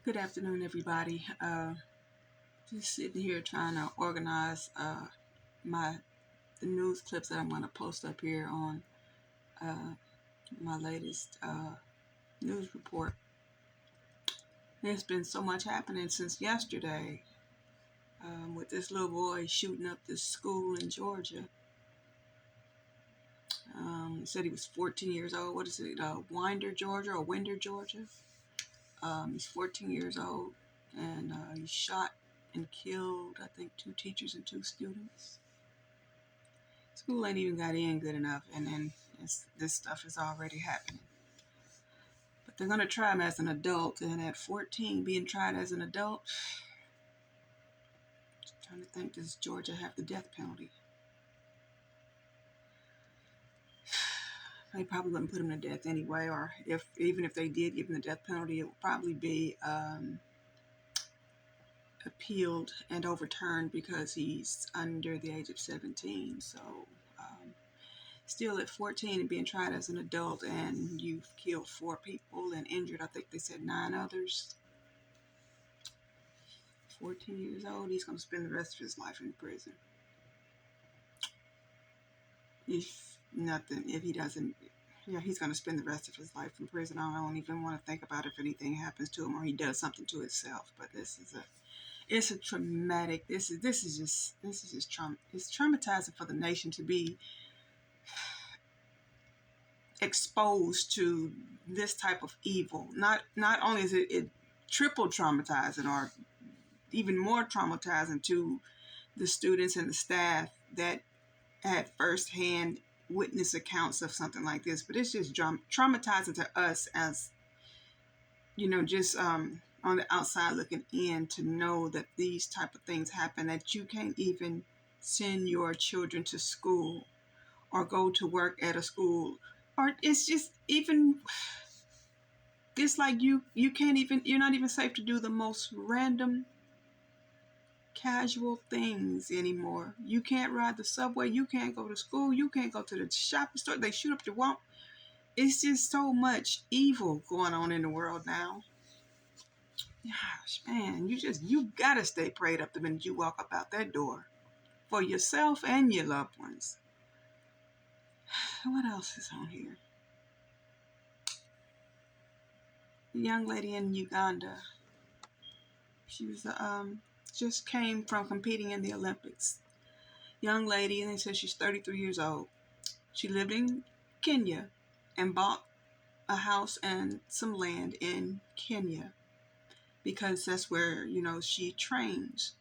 Good afternoon, everybody. Just sitting here trying to organize my the news clips that I'm going to post up here on uh, my latest news report. There's been so much happening since yesterday with this little boy shooting up this school in Georgia. He said he was 14 years old. What is it? Winder, Georgia, or Winder, Georgia? He's 14 years old, and he shot and killed, I think, 2 teachers and 2 students. School ain't even got in good enough, and then this stuff is already happening. But they're going to try him as an adult, and at 14, being tried as an adult, I'm trying to think, does Georgia have the death penalty? They probably wouldn't put him to death anyway, or even if they did give him the death penalty, it would probably be appealed and overturned because he's under the age of 17. So still at 14 and being tried as an adult, and you've killed 4 people and injured, I think they said 9 others. 14 years old, he's going to spend the rest of his life in prison. If he doesn't, he's going to spend the rest of his life in prison. I don't even want to think about if anything happens to him or he does something to himself. But it's a traumatic. This is just it's traumatizing for the nation to be exposed to this type of evil. Not only is it triple traumatizing, or even more traumatizing to the students and the staff that had firsthand witness accounts of something like this, but it's just traumatizing to us as, just on the outside looking in, to know that these type of things happen, that you can't even send your children to school or go to work at a school, or it's just even, it's like you're not even safe to do the most random casual things anymore. You can't ride the subway, you can't go to school, you can't go to the shopping store. They shoot up your wall. It's just so much evil going on in the world now. Gosh, man, you gotta stay prayed up the minute you walk up out that door, for yourself and your loved ones. What else is on here? The young lady in Uganda, she was just came from competing in the Olympics. Young lady, and they said she's 33 years old. She lived in Kenya and bought a house and some land in Kenya because that's where, she trains,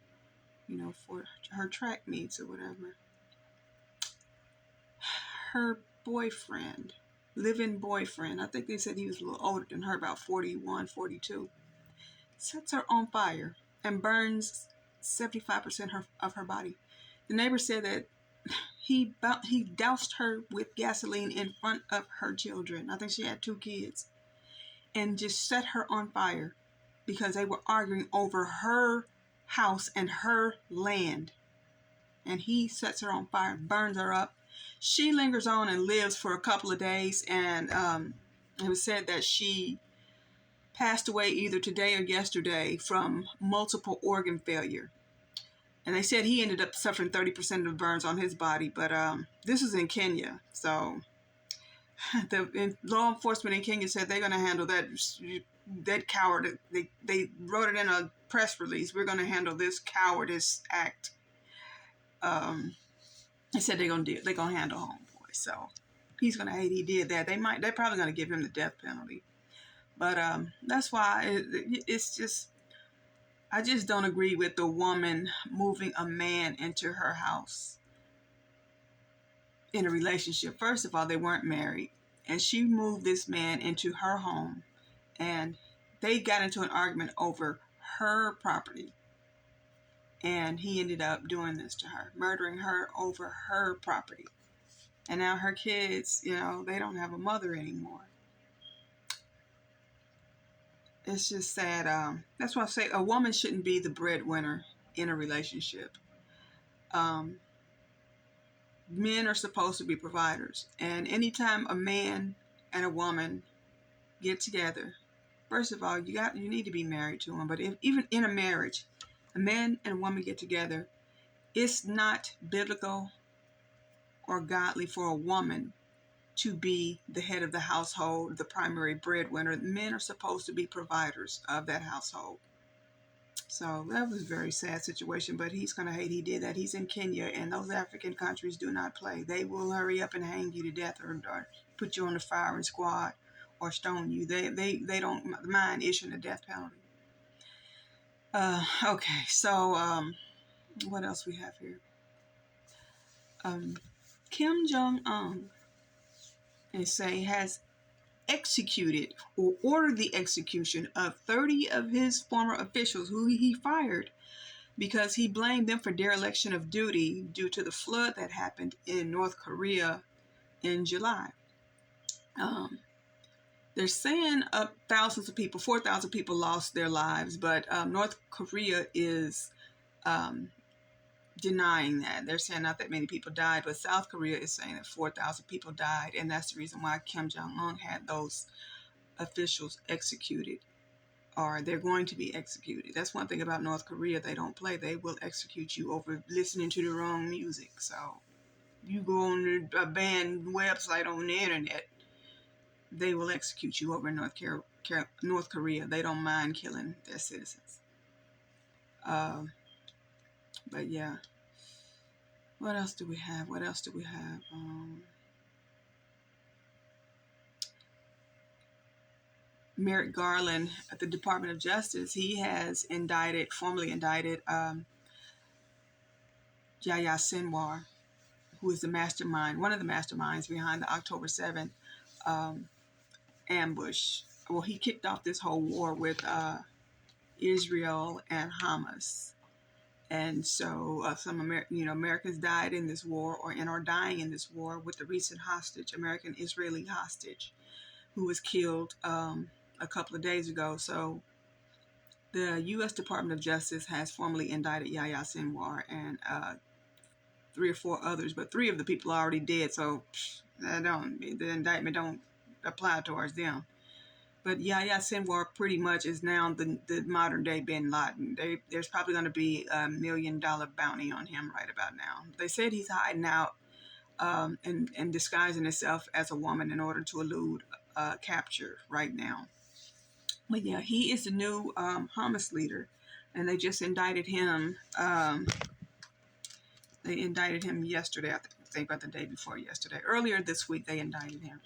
for her track meets or whatever. Her boyfriend, live-in boyfriend, I think they said he was a little older than her, about 41, 42, sets her on fire and burns 75% of her body. The neighbor said that he doused her with gasoline in front of her children. I think she had 2 kids, and just set her on fire because they were arguing over her house and her land. And he sets her on fire, burns her up. She lingers on and lives for a couple of days, and it was said that she passed away either today or yesterday from multiple organ failure. And they said he ended up suffering 30% of the burns on his body. But this is in Kenya. So the law enforcement in Kenya said they're going to handle that coward. They wrote it in a press release. We're going to handle this cowardice act. They said they're going to handle homeboy. So he's going to hate he did that. They're probably going to give him the death penalty. But that's why it's just, I just don't agree with the woman moving a man into her house in a relationship. First of all, they weren't married, and she moved this man into her home, and they got into an argument over her property, and he ended up doing this to her, murdering her over her property. And now her kids, they don't have a mother anymore. It's just sad. That's why I say a woman shouldn't be the breadwinner in a relationship. Men are supposed to be providers. And anytime a man and a woman get together First of all, you need to be married to him. But even in a marriage, a man and a woman get together, it's not biblical or godly for a woman to be the head of the household, the primary breadwinner. Men are supposed to be providers of that household. So that was a very sad situation, but he's going to hate he did that. He's in Kenya, and those African countries do not play. They will hurry up and hang you to death, or put you on the firing squad, or stone you. They don't mind issuing a death penalty. Okay, so what else we have here? Kim Jong-un has executed or ordered the execution of 30 of his former officials who he fired because he blamed them for dereliction of duty due to the flood that happened in North Korea in July. They're saying thousands of people, 4,000 people lost their lives, but North Korea is denying that. They're saying not that many people died, but South Korea is saying that 4,000 people died, and that's the reason why Kim Jong-un had those officials executed, or they're going to be executed. That's one thing about North Korea. They don't play. They will execute you over listening to the wrong music. So you go on a band website on the internet, they will execute you over in North Korea. They don't mind killing their citizens. But yeah, what else do we have? Merrick Garland at the Department of Justice, he has formally indicted Yahya Sinwar, who is one of the masterminds behind the October 7th ambush. Well, he kicked off this whole war with Israel and Hamas. And so some Americans died in this war and are dying in this war with the recent American-Israeli hostage who was killed a couple of days ago. So the U.S. Department of Justice has formally indicted Yahya Sinwar and 3 or 4 others, but 3 of the people are already dead, so the indictment don't apply towards them. But Yahya Sinwar pretty much is now the modern day bin Laden. There's probably going to be $1 million bounty on him right about now. They said he's hiding out and disguising himself as a woman in order to elude capture right now. But yeah, he is the new Hamas leader, and they just indicted him. They indicted him yesterday, I think about the day before yesterday. Earlier this week, they indicted him.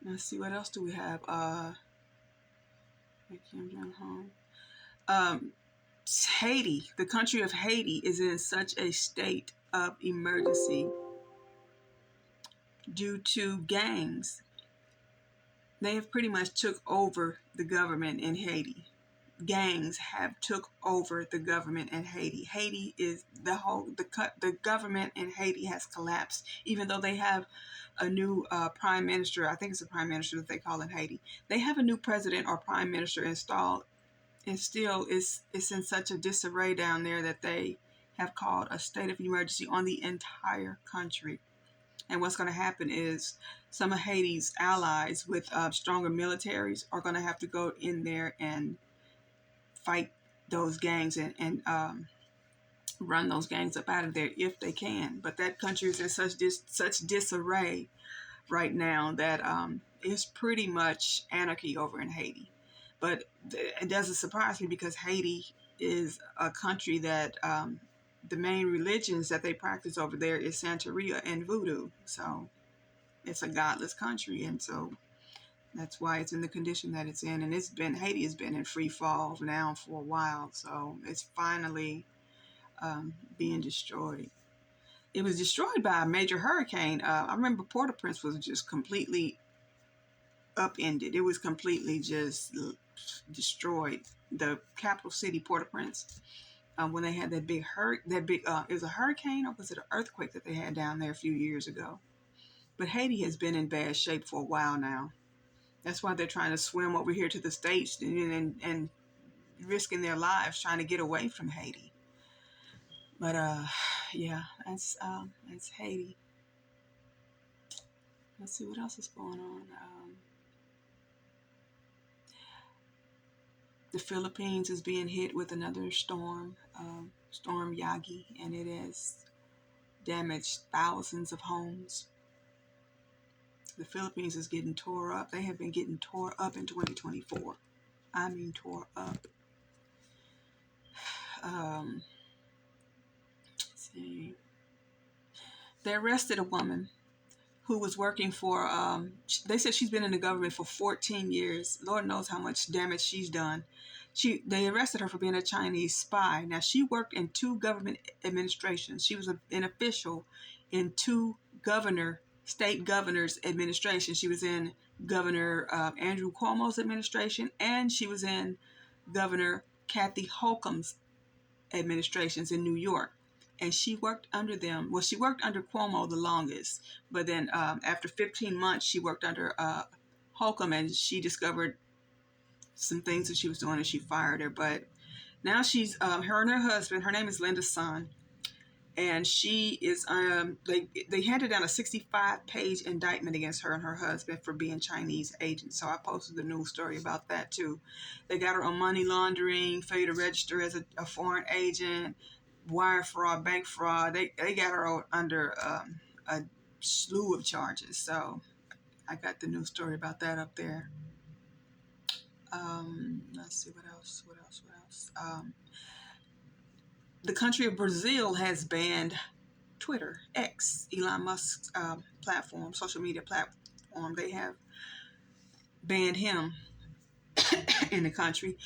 Let's see, what else do we have? Haiti, the country of Haiti, is in such a state of emergency due to gangs. They have pretty much took over the government in Haiti. Gangs have took over the government in Haiti. Haiti is the government in Haiti has collapsed, even though they have a new prime minister. I think it's a prime minister that they call in Haiti. They have a new president or prime minister installed, and still it's in such a disarray down there that they have called a state of emergency on the entire country. And what's going to happen is some of Haiti's allies with stronger militaries are going to have to go in there and fight those gangs and run those gangs up out of there if they can. But that country is in such disarray right now that it's pretty much anarchy over in Haiti. But it doesn't surprise me because Haiti is a country that the main religions that they practice over there is Santeria and Voodoo. So it's a godless country, and so that's why it's in the condition that it's in. And Haiti has been in free fall now for a while, so it's finally being destroyed. It was destroyed by a major hurricane. I remember Port-au-Prince was just completely upended. It was completely just destroyed. The capital city, Port-au-Prince, when they had that big it was a hurricane, or was it an earthquake that they had down there a few years ago? But Haiti has been in bad shape for a while now. That's why they're trying to swim over here to the States and risking their lives trying to get away from Haiti. But yeah, that's Haiti. Let's see what else is going on. The Philippines is being hit with another storm, Storm Yagi, and it has damaged thousands of homes. The Philippines is getting tore up. They have been getting tore up in 2024. I mean, tore up. Let's see. They arrested a woman who was working for, they said she's been in the government for 14 years. Lord knows how much damage she's done. They arrested her for being a Chinese spy. Now, she worked in 2 government administrations. She was an official in 2 state governors' administrations. She was in Governor Andrew Cuomo's administration, and she was in Governor Kathy Hochul's administrations in New York. And she worked under them. Well, she worked under Cuomo the longest, but then after 15 months, she worked under Holcomb, and she discovered some things that she was doing, and she fired her. But now she's her and her husband. Her name is Linda Sun, and she is they handed down a 65-page indictment against her and her husband for being Chinese agents. So I posted the news story about that too. They got her on money laundering, failure to register as a foreign agent, wire fraud, bank fraud. They got her under a slew of charges. So I got the news story about that up there. Let's see what else. The country of Brazil has banned Twitter, X, Elon Musk's platform, social media platform. They have banned him in the country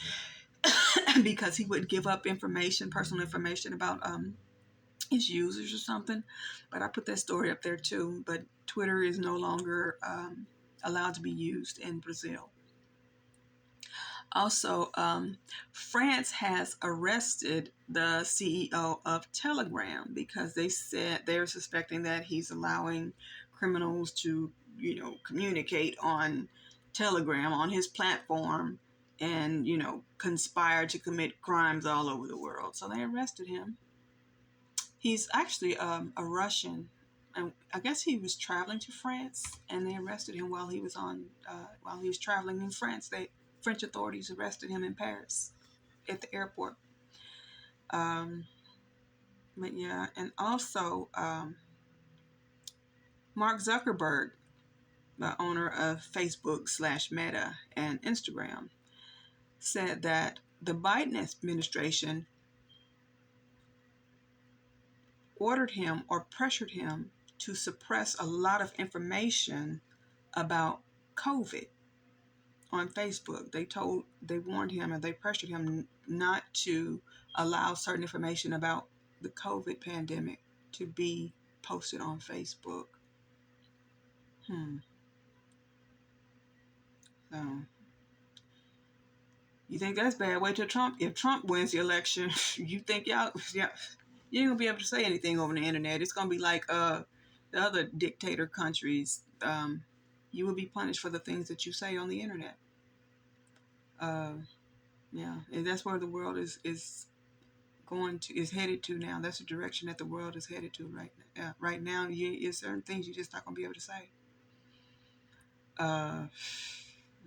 because he wouldn't give up personal information about his users or something. But I put that story up there too. But Twitter is no longer allowed to be used in Brazil. Also, France has arrested the CEO of Telegram because they said they're suspecting that he's allowing criminals to, communicate on Telegram, on his platform, and, conspire to commit crimes all over the world. So they arrested him. He's actually a Russian, and I guess he was traveling to France, and they arrested him while he was traveling in France. French authorities arrested him in Paris at the airport. But yeah, and also Mark Zuckerberg, the owner of Facebook/Meta and Instagram, said that the Biden administration ordered him or pressured him to suppress a lot of information about COVID on Facebook. They warned him, and they pressured him not to allow certain information about the COVID pandemic to be posted on Facebook. So, you think that's bad? Wait till Trump. If Trump wins the election, you think you ain't gonna be able to say anything over the internet. It's gonna be like the other dictator countries. You will be punished for the things that you say on the internet. Yeah, and that's where the world is headed to now. That's the direction that the world is headed to right now. There's certain things you're just not gonna be able to say.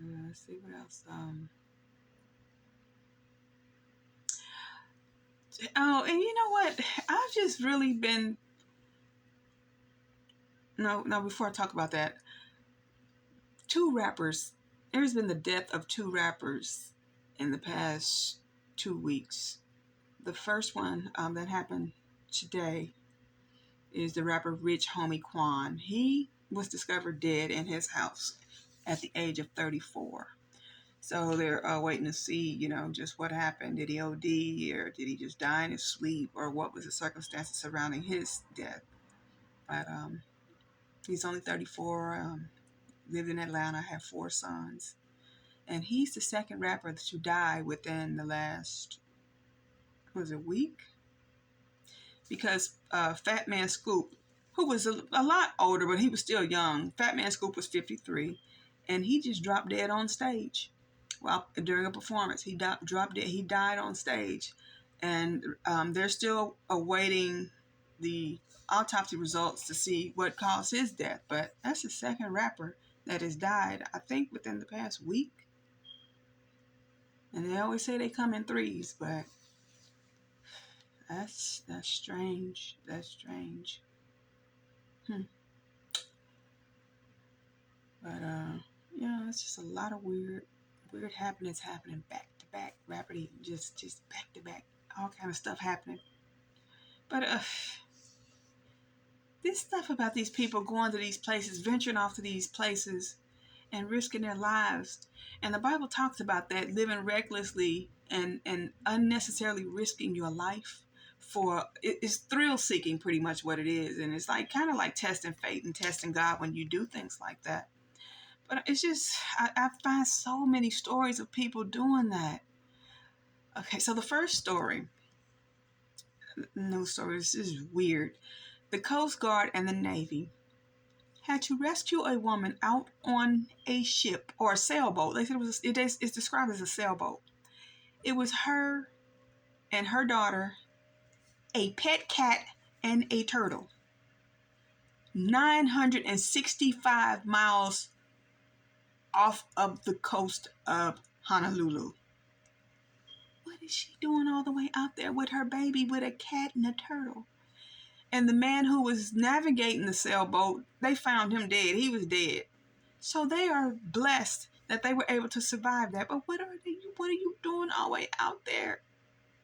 Let's see what else. Oh, and you know what? I've just really been. No. Before I talk about that, 2 rappers. There's been the death of 2 rappers in the past 2 weeks. The first one that happened today is the rapper Rich Homie Quan. He was discovered dead in his house at the age of 34. So they're waiting to see, just what happened. Did he OD, or did he just die in his sleep, or what was the circumstances surrounding his death? But he's only 34, lived in Atlanta, had 4 sons. And he's the second rapper to die within the last, week? Because Fat Man Scoop, who was a lot older, but he was still young. Fat Man Scoop was 53, and he just dropped dead on stage. Well, during a performance, he dropped dead. He died on stage, and they're still awaiting the autopsy results to see what caused his death. But that's the second rapper that has died, I think, within the past week. And they always say they come in threes, but that's strange. That's strange. But yeah, it's just a lot of weird happenings happening back to back, rapidly, just back to back, all kind of stuff happening. But this stuff about these people going to these places, venturing off to these places, and risking their lives, and the Bible talks about that, living recklessly and unnecessarily risking your life for it's thrill seeking, pretty much what it is, and it's like kind of like testing faith and testing God when you do things like that. But it's just, I find so many stories of people doing that. Okay, so the first story, no story, this is weird. The Coast Guard and the Navy had to rescue a woman out on a ship or a sailboat. They said it's described as a sailboat. It was her and her daughter, a pet cat, and a turtle. 965 miles off of the coast of Honolulu. What is she doing all the way out there with her baby, with a cat and a turtle? And the man who was navigating the sailboat, they found him dead. He was dead. So they are blessed that they were able to survive that. But what are you doing all the way out there?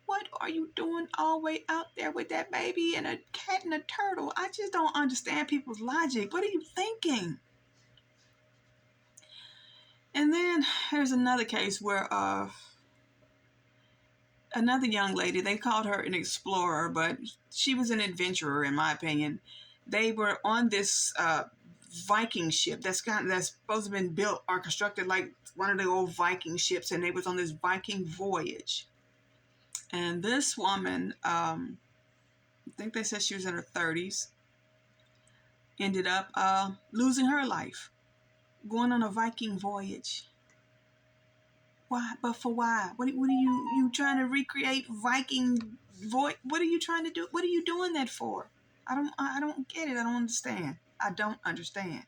What are you doing all the way out there with that baby and a cat and a turtle? I just don't understand people's logic. What are you thinking? And then there's another case where another young lady, they called her an explorer, but she was an adventurer, in my opinion. They were on this Viking ship that's supposed to have been built or constructed like one of the old Viking ships, and they was on this Viking voyage. And this woman, I think they said she was in her 30s, ended up losing her life going on a Viking voyage. Why? But for why? What are you trying to recreate Viking voyage? What are you trying to do? What are you doing that for? I don't get it. I don't understand. I don't understand.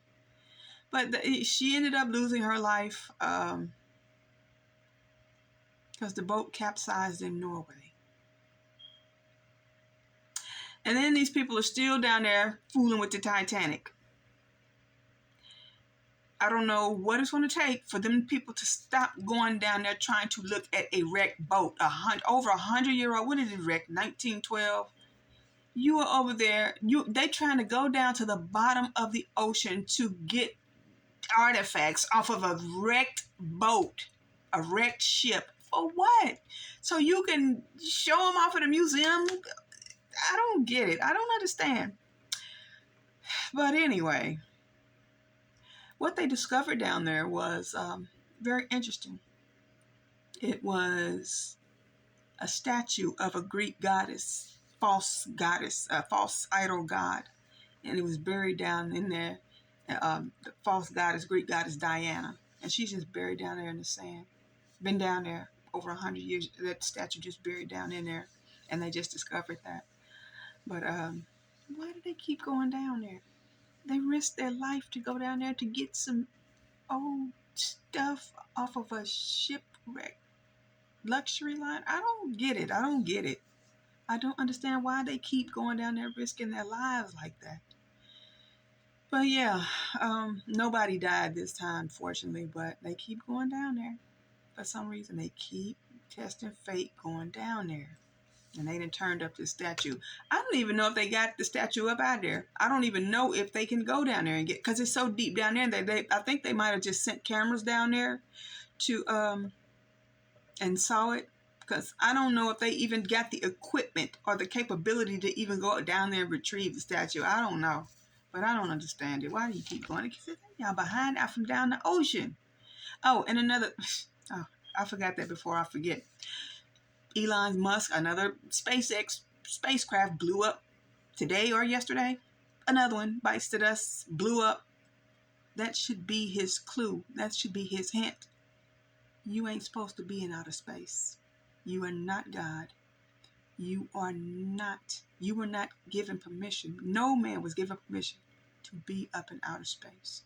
But she ended up losing her life because the boat capsized in Norway. And then these people are still down there fooling with the Titanic. I don't know what it's going to take for them people to stop going down there trying to look at a wrecked boat. Over 100-year-old. When did it wreck? 1912. You are over there. They trying to go down to the bottom of the ocean to get artifacts off of a wrecked boat, a wrecked ship. For what? So you can show them off at a museum? I don't get it. I don't understand. But anyway, what they discovered down there was very interesting. It was a statue of a Greek goddess, false idol god, and it was buried down in there. The false goddess, Greek goddess Diana, and she's just buried down there in the sand. Been down there over 100 years. That statue just buried down in there, and they just discovered that. But why do they keep going down there? They risk their life to go down there to get some old stuff off of a shipwreck luxury line. I don't get it. I don't understand why they keep going down there risking their lives like that. But yeah, nobody died this time, fortunately, but they keep going down there. For some reason, they keep testing fate going down there. And they done turned up this statue. I don't even know if they got the statue up out there. I don't even know if they can go down there and get, because it's so deep down there. I think they might have just sent cameras down there to and saw it. Because I don't know if they even got the equipment or the capability to even go down there and retrieve the statue. I don't know. But I don't understand it. Why do you keep going? Because y'all behind out from down the ocean. Oh, and another, I forgot that before I forget. Elon Musk, another SpaceX spacecraft blew up today or yesterday. Another one bites the dust, blew up. That should be his clue. That should be his hint. You ain't supposed to be in outer space. You are not God. You were not given permission. No man was given permission to be up in outer space.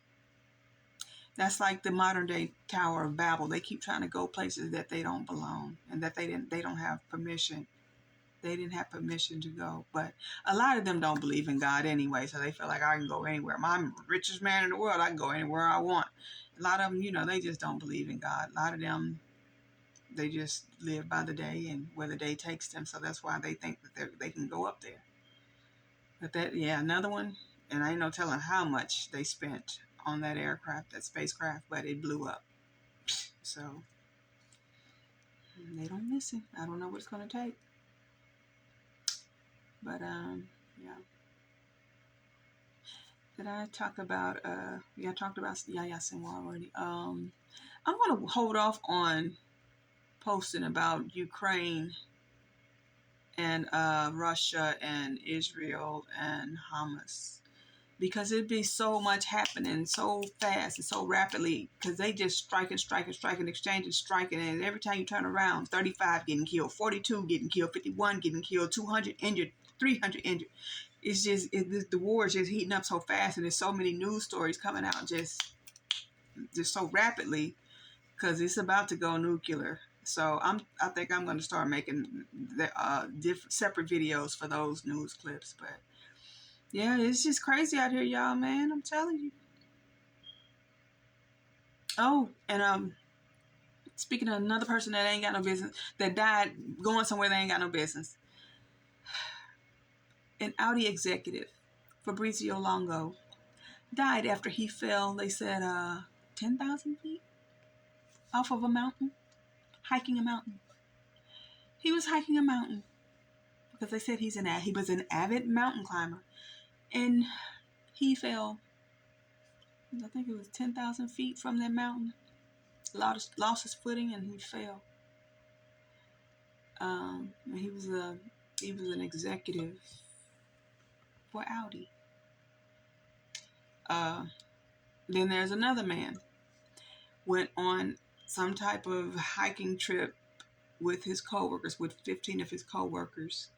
That's like the modern day Tower of Babel. They keep trying to go places that they don't belong and that they don't have permission. They didn't have permission to go. But a lot of them don't believe in God anyway, so they feel like I can go anywhere. I'm the richest man in the world. I can go anywhere I want. A lot of them, they just don't believe in God. A lot of them, they just live by the day and where the day takes them. So that's why they think that they can go up there. But another one, and I ain't no telling how much they spent on that aircraft, that spacecraft, but it blew up. So they don't listen. I don't know what it's going to take. But, yeah. Did I talk about, I talked about Yahya Sinwar already. I'm going to hold off on posting about Ukraine and Russia and Israel and Hamas, because it'd be so much happening so fast and so rapidly, because they just striking, exchanging, striking, and every time you turn around, 35 getting killed, 42 getting killed, 51 getting killed, 200 injured, 300 injured. It's just, the war is just heating up so fast, and there's so many news stories coming out just so rapidly, because it's about to go nuclear. So I think I'm going to start making separate videos for those news clips. But yeah, it's just crazy out here, y'all, man. I'm telling you. Oh, and speaking of another person that ain't got no business, that died going somewhere they ain't got no business. An Audi executive, Fabrizio Longo, died after he fell, they said, 10,000 feet off of a mountain, hiking a mountain. He was hiking a mountain because they said he was an avid mountain climber, and he fell, I think it was 10,000 feet from that mountain, lost his footing, and he fell. He was an executive for Audi. Then there's another man, went on some type of hiking trip with his coworkers, with 15 of his coworkers,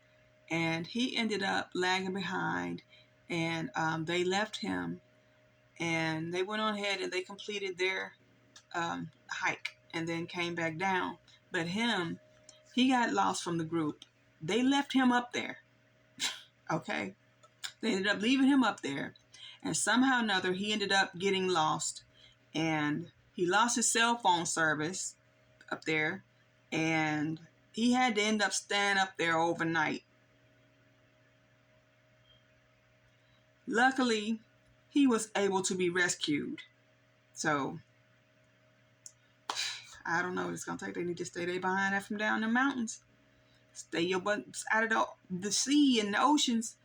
and he ended up lagging behind, and they left him, and they went on ahead and they completed their hike and then came back down. But he got lost from the group. They left him up there. Okay? They ended up leaving him up there, and somehow or another he ended up getting lost, and he lost his cell phone service up there, and he had to end up staying up there overnight. Luckily, he was able to be rescued. So, I don't know what it's going to take. They need to stay there behind that from down the mountains. Stay your butts out of the sea and the oceans,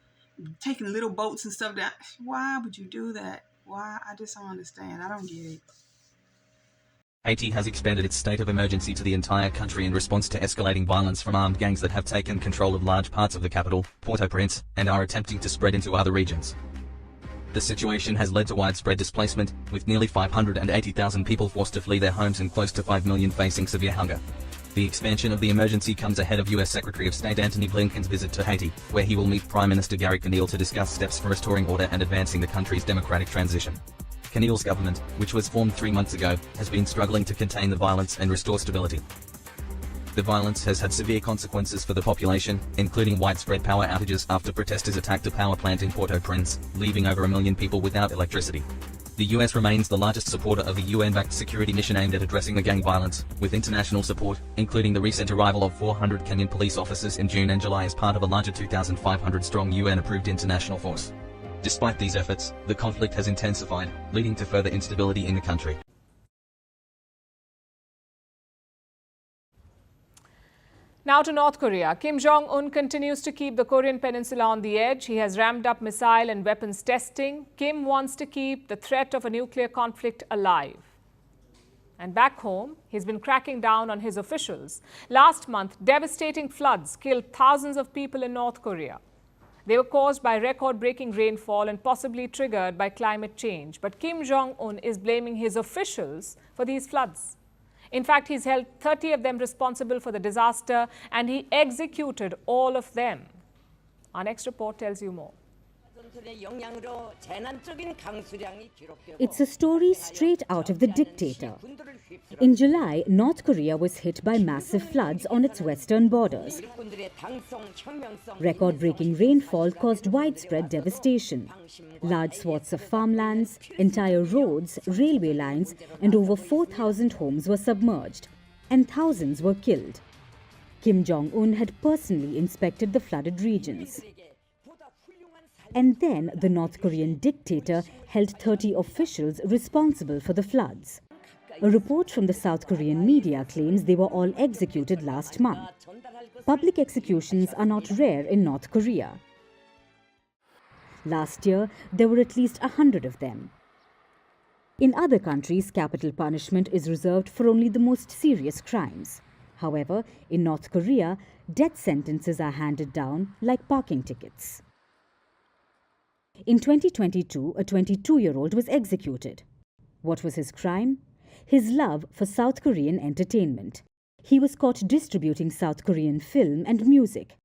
taking little boats and stuff down. Why would you do that? Why? I just don't understand. I don't get it. Haiti has expanded its state of emergency to the entire country in response to escalating violence from armed gangs that have taken control of large parts of the capital, Port-au-Prince, and are attempting to spread into other regions. The situation has led to widespread displacement, with nearly 580,000 people forced to flee their homes and close to 5 million facing severe hunger. The expansion of the emergency comes ahead of U.S. Secretary of State Antony Blinken's visit to Haiti, where he will meet Prime Minister Gary Conille to discuss steps for restoring order and advancing the country's democratic transition. Conille's government, which was formed 3 months ago, has been struggling to contain the violence and restore stability. The violence has had severe consequences for the population, including widespread power outages after protesters attacked a power plant in Port-au-Prince, leaving over 1 million people without electricity. The US remains the largest supporter of the UN-backed security mission aimed at addressing the gang violence, with international support, including the recent arrival of 400 Kenyan police officers in June and July as part of a larger 2,500-strong UN-approved international force. Despite these efforts, the conflict has intensified, leading to further instability in the country. Now to North Korea. Kim Jong-un continues to keep the Korean peninsula on the edge. He has ramped up missile and weapons testing. Kim wants to keep the threat of a nuclear conflict alive. And back home, he's been cracking down on his officials. Last month, devastating floods killed thousands of people in North Korea. They were caused by record-breaking rainfall and possibly triggered by climate change. But Kim Jong-un is blaming his officials for these floods. In fact, he's held 30 of them responsible for the disaster, and he executed all of them. Our next report tells you more. It's a story straight out of The Dictator. In July, North Korea was hit by massive floods on its western borders. Record-breaking rainfall caused widespread devastation. Large swaths of farmlands, entire roads, railway lines, and over 4,000 homes were submerged, and thousands were killed. Kim Jong-un had personally inspected the flooded regions. And then the North Korean dictator held 30 officials responsible for the floods. A report from the South Korean media claims they were all executed last month. Public executions are not rare in North Korea. Last year, there were at least 100 of them. In other countries, capital punishment is reserved for only the most serious crimes. However, in North Korea, death sentences are handed down like parking tickets. In 2022, a 22-year-old was executed. What was his crime? His love for South Korean entertainment. He was caught distributing South Korean film and music.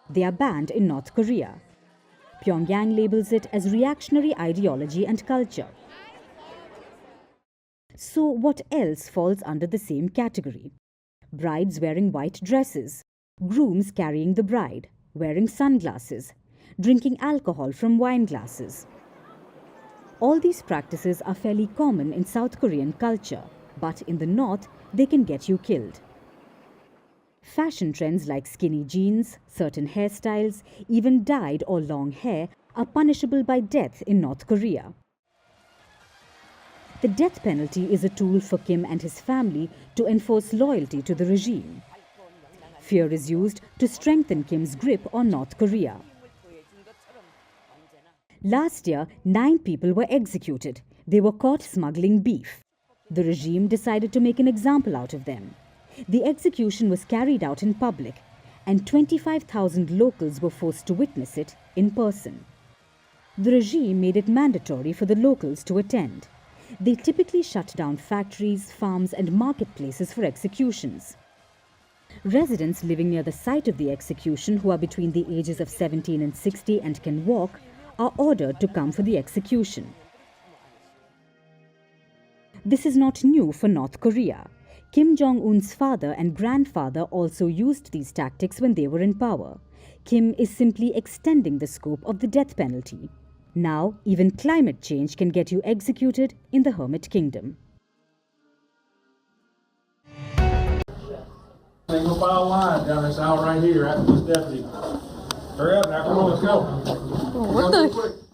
They are banned in North Korea. Pyongyang labels it as reactionary ideology and culture. So what else falls under the same category? Brides wearing white dresses, grooms carrying the bride, wearing sunglasses, drinking alcohol from wine glasses. All these practices are fairly common in South Korean culture, but in the north, they can get you killed. Fashion trends like skinny jeans, certain hairstyles, even dyed or long hair are punishable by death in North Korea. The death penalty is a tool for Kim and his family to enforce loyalty to the regime. Fear is used to strengthen Kim's grip on North Korea. Last year, 9 people were executed. They were caught smuggling beef. The regime decided to make an example out of them. The execution was carried out in public, and 25,000 locals were forced to witness it in person. The regime made it mandatory for the locals to attend. They typically shut down factories, farms, and marketplaces for executions. Residents living near the site of the execution who are between the ages of 17 and 60 and can walk are ordered to come for the execution. This is not new for North Korea. Kim Jong-un's father and grandfather also used these tactics when they were in power. Kim is simply extending the scope of the death penalty. Now, even climate change can get you executed in the Hermit Kingdom. Single file line down this aisle right here after this deputy. Hurry up now, come on, let's go. What the?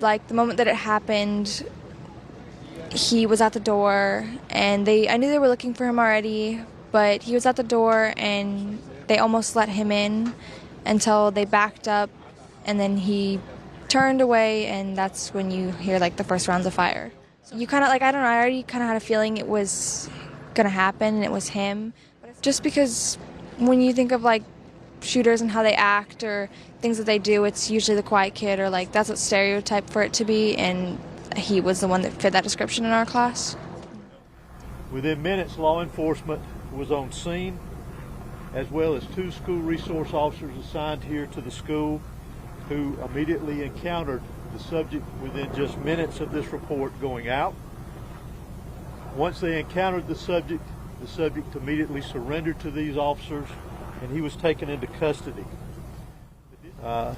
Like the moment that it happened, he was at the door, and I knew they were looking for him already, but he was at the door and they almost let him in until they backed up, and then he turned away, and that's when you hear like the first rounds of fire. You kind of like, I don't know, I already kind of had a feeling it was gonna happen and it was him. Just because when you think of like shooters and how they act or things that they do, it's usually the quiet kid, or like that's what stereotype for it to be, and he was the one that fit that description in our class. Within minutes, law enforcement was on scene, as well as 2 school resource officers assigned here to the school who immediately encountered the subject within just minutes of this report going out. Once they encountered the subject immediately surrendered to these officers, and he was taken into custody.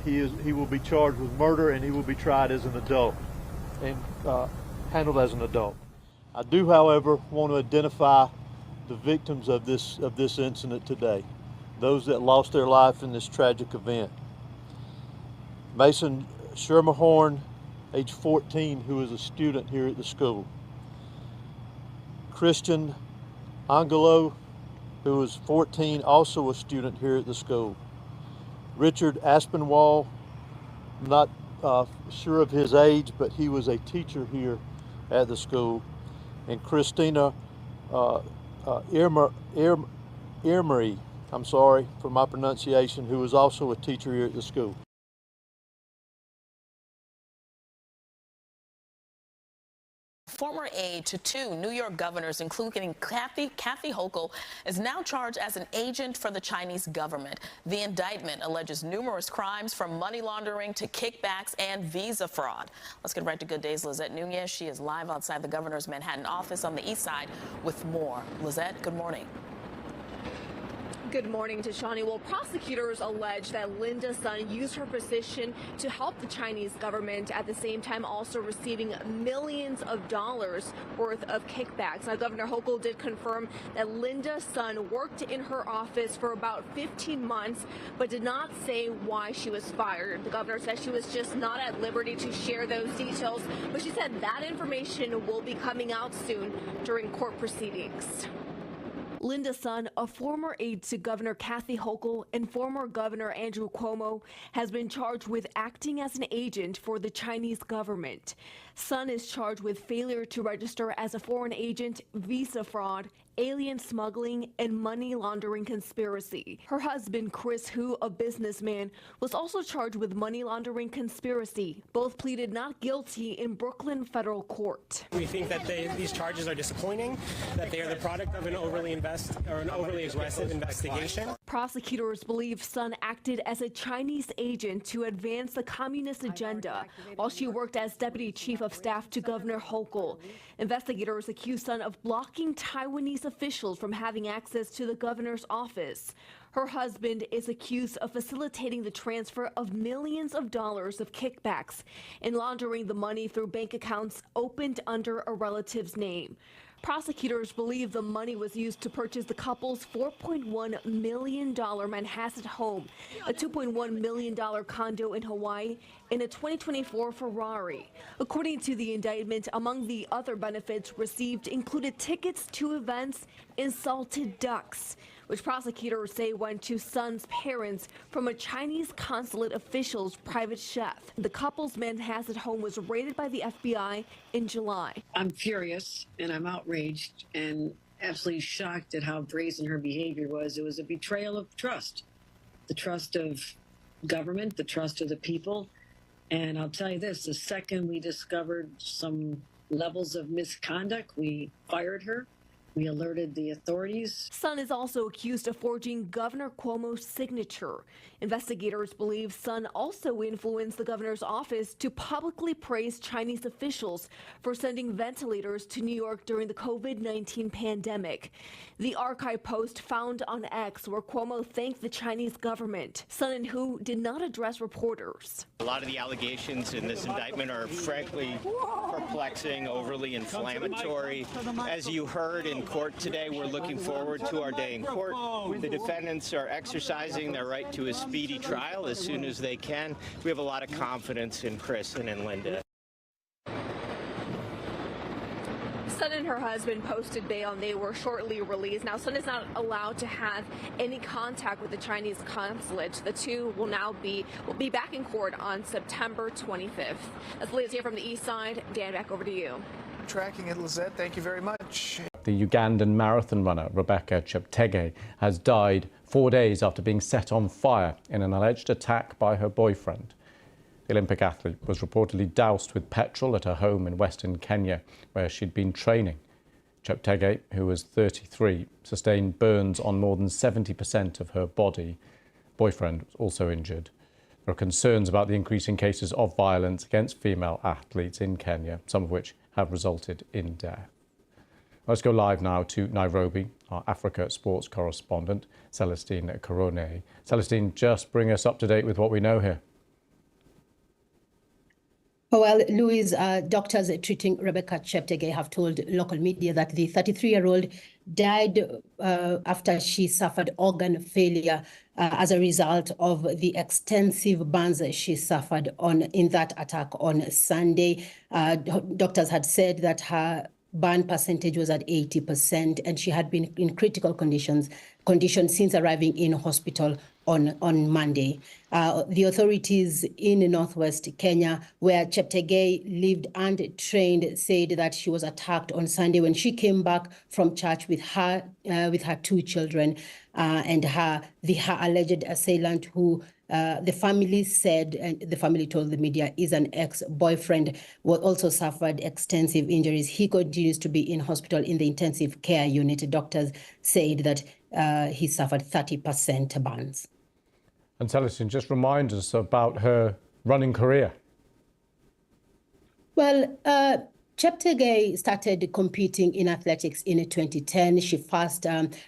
He will be charged with murder, and he will be tried as an adult and handled as an adult. I do, however, want to identify the victims of this incident today, those that lost their life in this tragic event. Mason Sherma Horn, age 14, who is a student here at the school. Christian Angelo, who is 14, also a student here at the school. Richard Aspinwall, not sure of his age, but he was a teacher here at the school. And Christina Irmery, I'm sorry for my pronunciation, who was also a teacher here at the school. Former aide to two New York governors, including Kathy Hochul, is now charged as an agent for the Chinese government. The indictment alleges numerous crimes from money laundering to kickbacks and visa fraud. Let's get right to Good Day's Lizette Nunez. She is live outside the governor's Manhattan office on the east side with more. Lizette, good morning. Good morning, Tashani. Well, prosecutors allege that Linda Sun used her position to help the Chinese government, at the same time also receiving millions of dollars worth of kickbacks. Now, Governor Hochul did confirm that Linda Sun worked in her office for about 15 months, but did not say why she was fired. The governor said she was just not at liberty to share those details, but she said that information will be coming out soon during court proceedings. Linda Sun, a former aide to Governor Kathy Hochul and former Governor Andrew Cuomo, has been charged with acting as an agent for the Chinese government. Sun is charged with failure to register as a foreign agent, visa fraud, alien smuggling, and money laundering conspiracy. Her husband, Chris Hu, a businessman, was also charged with money laundering conspiracy. Both pleaded not guilty in Brooklyn federal court. We think that these charges are disappointing, that they are the product of an overly aggressive investigation. Prosecutors believe Sun acted as a Chinese agent to advance the communist agenda while she worked as deputy chief of staff to Governor Hochul. Investigators accuse Sun of blocking Taiwanese officials from having access to the governor's office. Her husband is accused of facilitating the transfer of millions of dollars of kickbacks and laundering the money through bank accounts opened under a relative's name. Prosecutors believe the money was used to purchase the couple's $4.1 million Manhasset home, a $2.1 million condo in Hawaii, and a 2024 Ferrari. According to the indictment, among the other benefits received included tickets to events and salted ducks, which prosecutors say went to Sun's parents from a Chinese consulate official's private chef. The couple's Manhasset home was raided by the FBI in July. I'm furious and I'm outraged and absolutely shocked at how brazen her behavior was. It was a betrayal of trust, the trust of government, the trust of the people. And I'll tell you this, the second we discovered some levels of misconduct, we fired her. We alerted the authorities. Sun is also accused of forging Governor Cuomo's signature. Investigators believe Sun also influenced the governor's office to publicly praise Chinese officials for sending ventilators to New York during the COVID-19 pandemic. The archive post found on X where Cuomo thanked the Chinese government. Sun and Hu did not address reporters. A lot of the allegations in this indictment are frankly perplexing, overly inflammatory. As you heard in court today, we're looking forward to our day in court. The defendants are exercising their right to a speedy trial as soon as they can. We have a lot of confidence in Chris and in Linda. Sun and her husband posted bail and they were shortly released. Now, Sun is not allowed to have any contact with the Chinese consulate. The two will be back in court on September 25th. That's Liz here from the east side. Dan, back over to you. Tracking it, Lizette. Thank you very much. The Ugandan marathon runner Rebecca Cheptegei has died 4 days after being set on fire in an alleged attack by her boyfriend. The Olympic athlete was reportedly doused with petrol at her home in western Kenya, where she'd been training. Cheptegei, who was 33, sustained burns on more than 70% of her body. Boyfriend was also injured. There are concerns about the increasing cases of violence against female athletes in Kenya, some of which have resulted in death. Let's go live now to Nairobi. Our Africa sports correspondent, Celestine Corone. Celestine, just bring us up to date with what we know here. Well, Louise, doctors treating Rebecca Cheptegei have told local media that the 33-year-old died after she suffered organ failure as a result of the extensive burns she suffered in that attack on Sunday. Doctors had said that her burn percentage was at 80%, and she had been in critical condition since arriving in hospital on Monday. The authorities in northwest Kenya, where Cheptegei lived and trained, said that she was attacked on Sunday when she came back from church with her 2 children, and her alleged assailant, who the family said, and the family told the media, is an ex-boyfriend, who also suffered extensive injuries. He continues to be in hospital in the intensive care unit. Doctors said that he suffered 30% burns. And Celestine, just remind us about her running career. Well, Cheptegei started competing in athletics in 2010. She first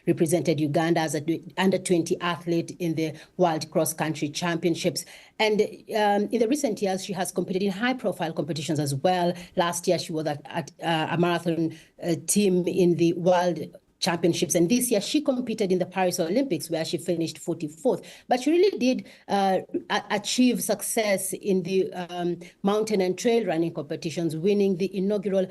represented Uganda as an under-20 athlete in the World Cross Country Championships. And in the recent years, she has competed in high-profile competitions as well. Last year, she was at a marathon team in the World Championships, and this year she competed in the Paris Olympics, where she finished 44th. But she really did achieve success in the mountain and trail running competitions, winning the inaugural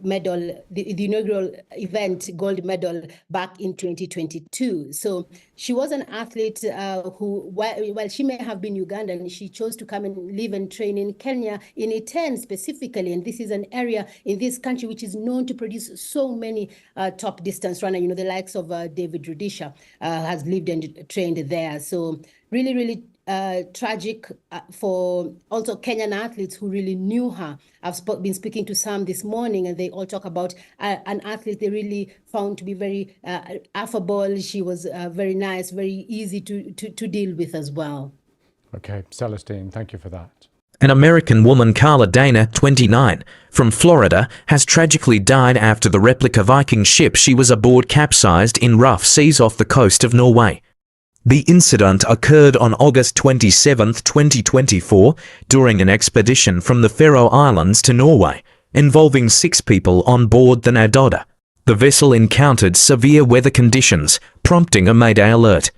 medal, the inaugural event gold medal back in 2022. So she was an athlete who, while she may have been Ugandan, she chose to come and live and train in Kenya, in Iten specifically. And this is an area in this country which is known to produce so many top distance runner, the likes of David Rudisha has lived and trained there. So really, really tragic for also Kenyan athletes who really knew her. I've been speaking to some this morning, and they all talk about an athlete they really found to be very affable. She was very nice, very easy to deal with as well. Okay, Celestine, thank you for that. An American woman, Carla Dana, 29, from Florida, has tragically died after the replica Viking ship she was aboard capsized in rough seas off the coast of Norway. The incident occurred on August 27, 2024, during an expedition from the Faroe Islands to Norway, involving 6 people on board the Nadoda. The vessel encountered severe weather conditions, prompting a mayday alert.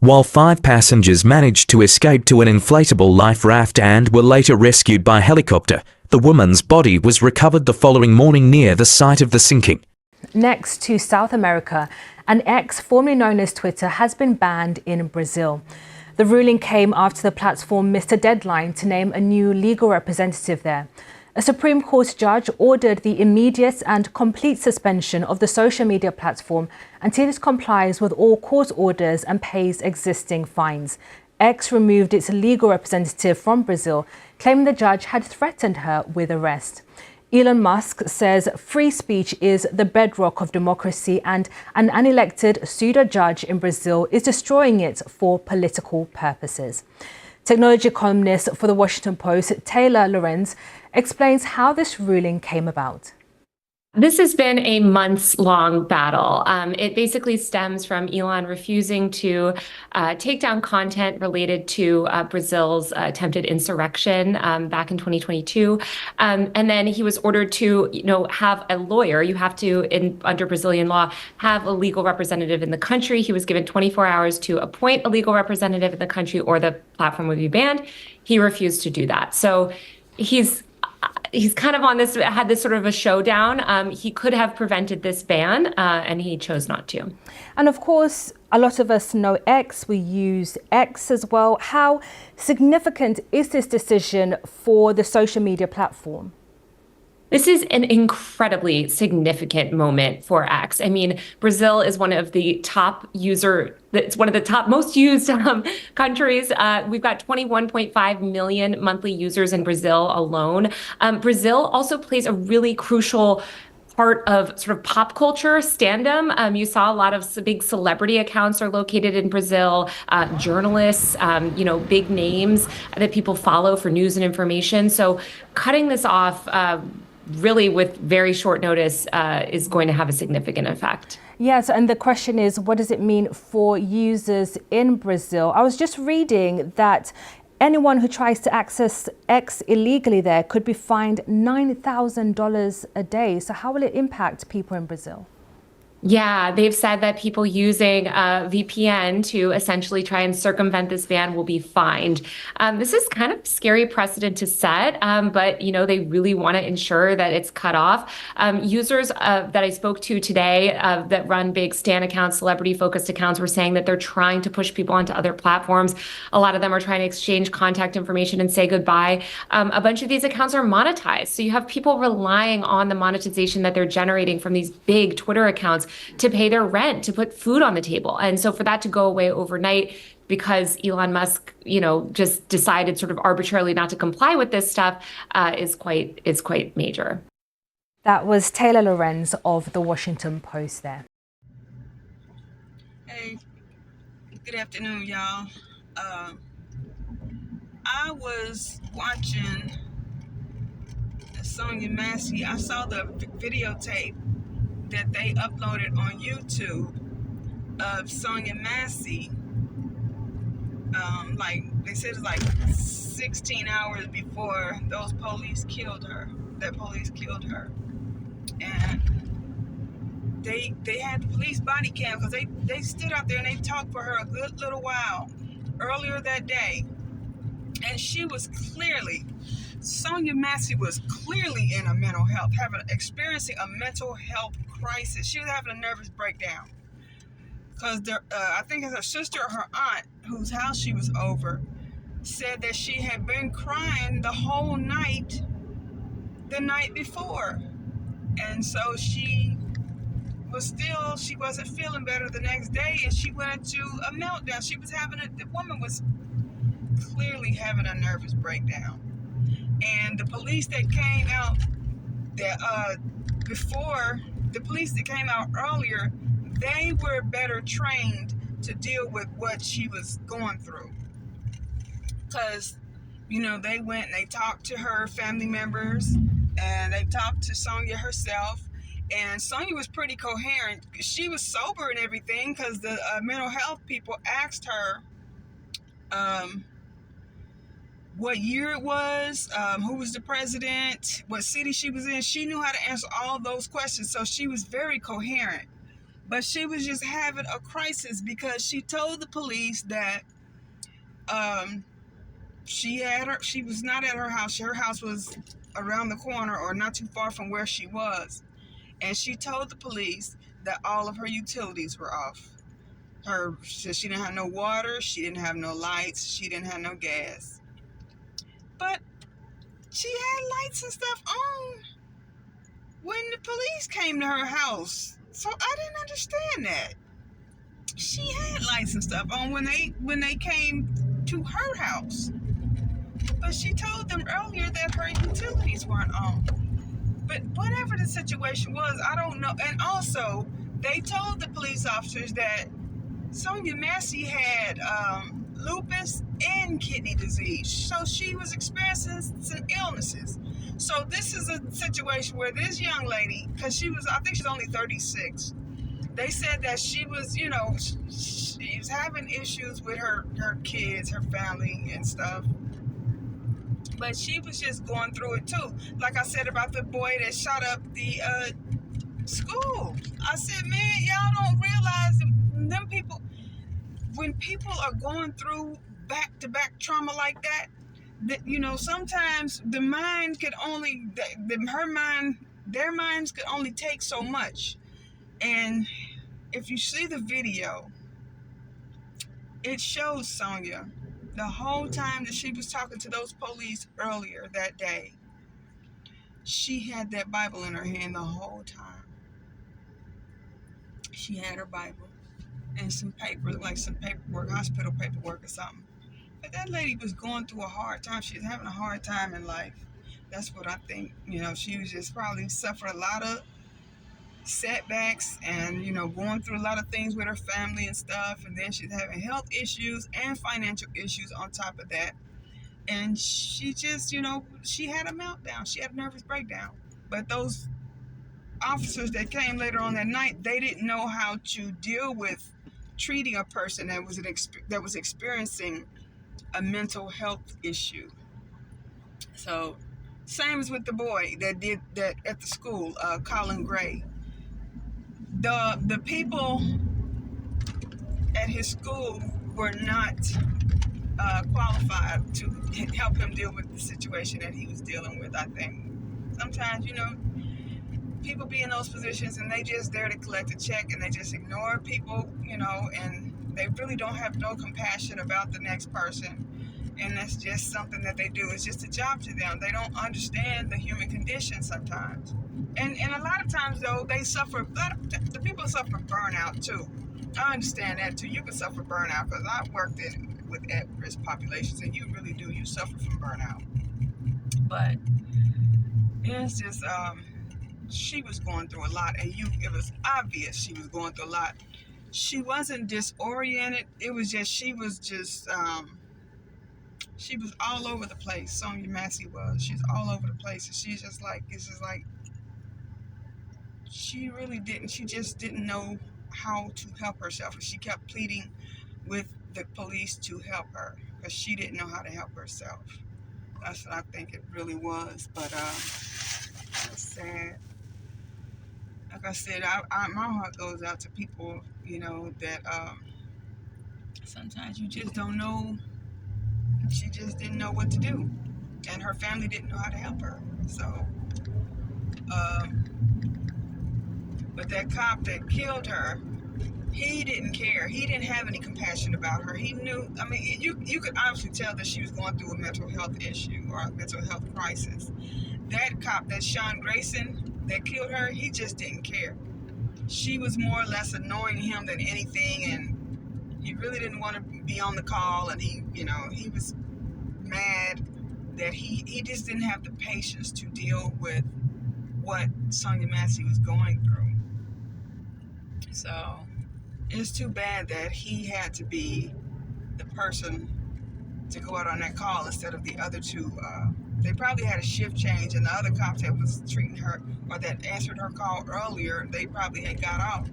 While 5 passengers managed to escape to an inflatable life raft and were later rescued by helicopter, the woman's body was recovered the following morning near the site of the sinking. Next to South America, an X, formerly known as Twitter, has been banned in Brazil. The ruling came after the platform missed a deadline to name a new legal representative there. A Supreme Court judge ordered the immediate and complete suspension of the social media platform until it complies with all court orders and pays existing fines. X removed its legal representative from Brazil, claiming the judge had threatened her with arrest. Elon Musk says free speech is the bedrock of democracy, and an unelected pseudo-judge in Brazil is destroying it for political purposes. Technology columnist for The Washington Post, Taylor Lorenz, explains how this ruling came about. This has been a months-long battle. It basically stems from Elon refusing to take down content related to Brazil's attempted insurrection back in 2022. And then he was ordered to, have a lawyer. You have to, under Brazilian law, have a legal representative in the country. He was given 24 hours to appoint a legal representative in the country, or the platform would be banned. He refused to do that. So he's kind of had this sort of a showdown. He could have prevented this ban, and he chose not to. And of course, a lot of us know X. We use X as well. How significant is this decision for the social media platform? This is an incredibly significant moment for X. I mean, Brazil is one of the top it's one of the top most used countries. We've got 21.5 million monthly users in Brazil alone. Brazil also plays a really crucial part of sort of pop culture standom. You saw a lot of big celebrity accounts are located in Brazil, journalists, big names that people follow for news and information. So cutting this off really with very short notice is going to have a significant effect. Yes, and the question is, what does it mean for users in Brazil? I was just reading that anyone who tries to access X illegally there could be fined $9,000 a day. So how will it impact people in Brazil? Yeah, they've said that people using a VPN to essentially try and circumvent this ban will be fined. This is kind of a scary precedent to set, but they really want to ensure that it's cut off. Users that I spoke to today that run big Stan accounts, celebrity-focused accounts, were saying that they're trying to push people onto other platforms. A lot of them are trying to exchange contact information and say goodbye. A bunch of these accounts are monetized, so you have people relying on the monetization that they're generating from these big Twitter accounts to pay their rent, to put food on the table. And so for that to go away overnight because Elon Musk, just decided sort of arbitrarily not to comply with this stuff is quite major. That was Taylor Lorenz of The Washington Post there. Hey, good afternoon, y'all. I was watching Sonya Massey. I saw the videotape that they uploaded on YouTube of Sonya Massey. They said it's like 16 hours before those police killed her. And they had the police body cam because they stood out there and they talked for her a good little while earlier that day. And Sonya Massey was clearly in a mental health, experiencing a mental health crisis. She was having a nervous breakdown because I think it's her sister or her aunt, whose house she was over, said that she had been crying the whole night the night before. And so she wasn't feeling better the next day, and she went into a meltdown. The woman was clearly having a nervous breakdown. And the police that came out earlier, they were better trained to deal with what she was going through. Because, they went and they talked to her family members, and they talked to Sonya herself. And Sonya was pretty coherent. She was sober and everything because the mental health people asked her what year it was, who was the president, what city she was in. She knew how to answer all those questions, so she was very coherent. But she was just having a crisis because she told the police that she was not at her house. Her house was around the corner or not too far from where she was. And she told the police that all of her utilities were off. She didn't have no water, she didn't have no lights, she didn't have no gas. But she had lights and stuff on when the police came to her house. So I didn't understand that. She had lights and stuff on when they came to her house. But she told them earlier that her utilities weren't on. But whatever the situation was, I don't know. And also, they told the police officers that Sonya Massey had lupus and kidney disease. So she was experiencing some illnesses. So this is a situation where this young lady, because I think she's only 36, they said that she was, she was having issues with her kids, her family and stuff. But she was just going through it too. Like I said about the boy that shot up the school. I said, man, y'all don't realize them people, when people are going through back-to-back trauma like that, sometimes the mind could only, their minds could only take so much. And if you see the video, it shows Sonya the whole time that she was talking to those police earlier that day. She had that Bible in her hand the whole time. She had her Bible and some paper, like some paperwork, hospital paperwork or something. But that lady was going through a hard time. She was having a hard time in life. That's what I think. She was just probably suffered a lot of setbacks and, going through a lot of things with her family and stuff. And then she's having health issues and financial issues on top of that. And she just, she had a meltdown. She had a nervous breakdown. But those officers that came later on that night, they didn't know how to deal with treating a person that was experiencing a mental health issue. So, same as with the boy that did that at the school, Colin Gray. The people at his school were not qualified to help him deal with the situation that he was dealing with. I think sometimes, people be in those positions and they just there to collect a check and they just ignore people, and they really don't have no compassion about the next person. And that's just something that they do. It's just a job to them. They don't understand the human condition sometimes. And a lot of times, though, they suffer, the people suffer burnout, too. I understand that, too. You can suffer burnout because I've worked with at-risk populations, and you really do. You suffer from burnout. But it's just, she was going through a lot, and it was obvious she was going through a lot. She wasn't disoriented. It was just, she was all over the place. Sonya Massey was. She's all over the place. And she's just like, it's just like, she just didn't know how to help herself. And she kept pleading with the police to help her because she didn't know how to help herself. That's what I think it really was. But it's sad. Like I said, my heart goes out to people, that sometimes you just don't know. She just didn't know what to do. And her family didn't know how to help her. So, but that cop that killed her, he didn't care. He didn't have any compassion about her. He knew, you could obviously tell that she was going through a mental health issue or a mental health crisis. That cop, that Sean Grayson that killed her, he just didn't care. She was more or less annoying him than anything, and he really didn't want to be on the call, and he was mad that he just didn't have the patience to deal with what Sonya Massey was going through. So it's too bad that he had to be the person to go out on that call instead of the other two. They probably had a shift change, and the other cops that was treating her or that answered her call earlier, they probably had got off.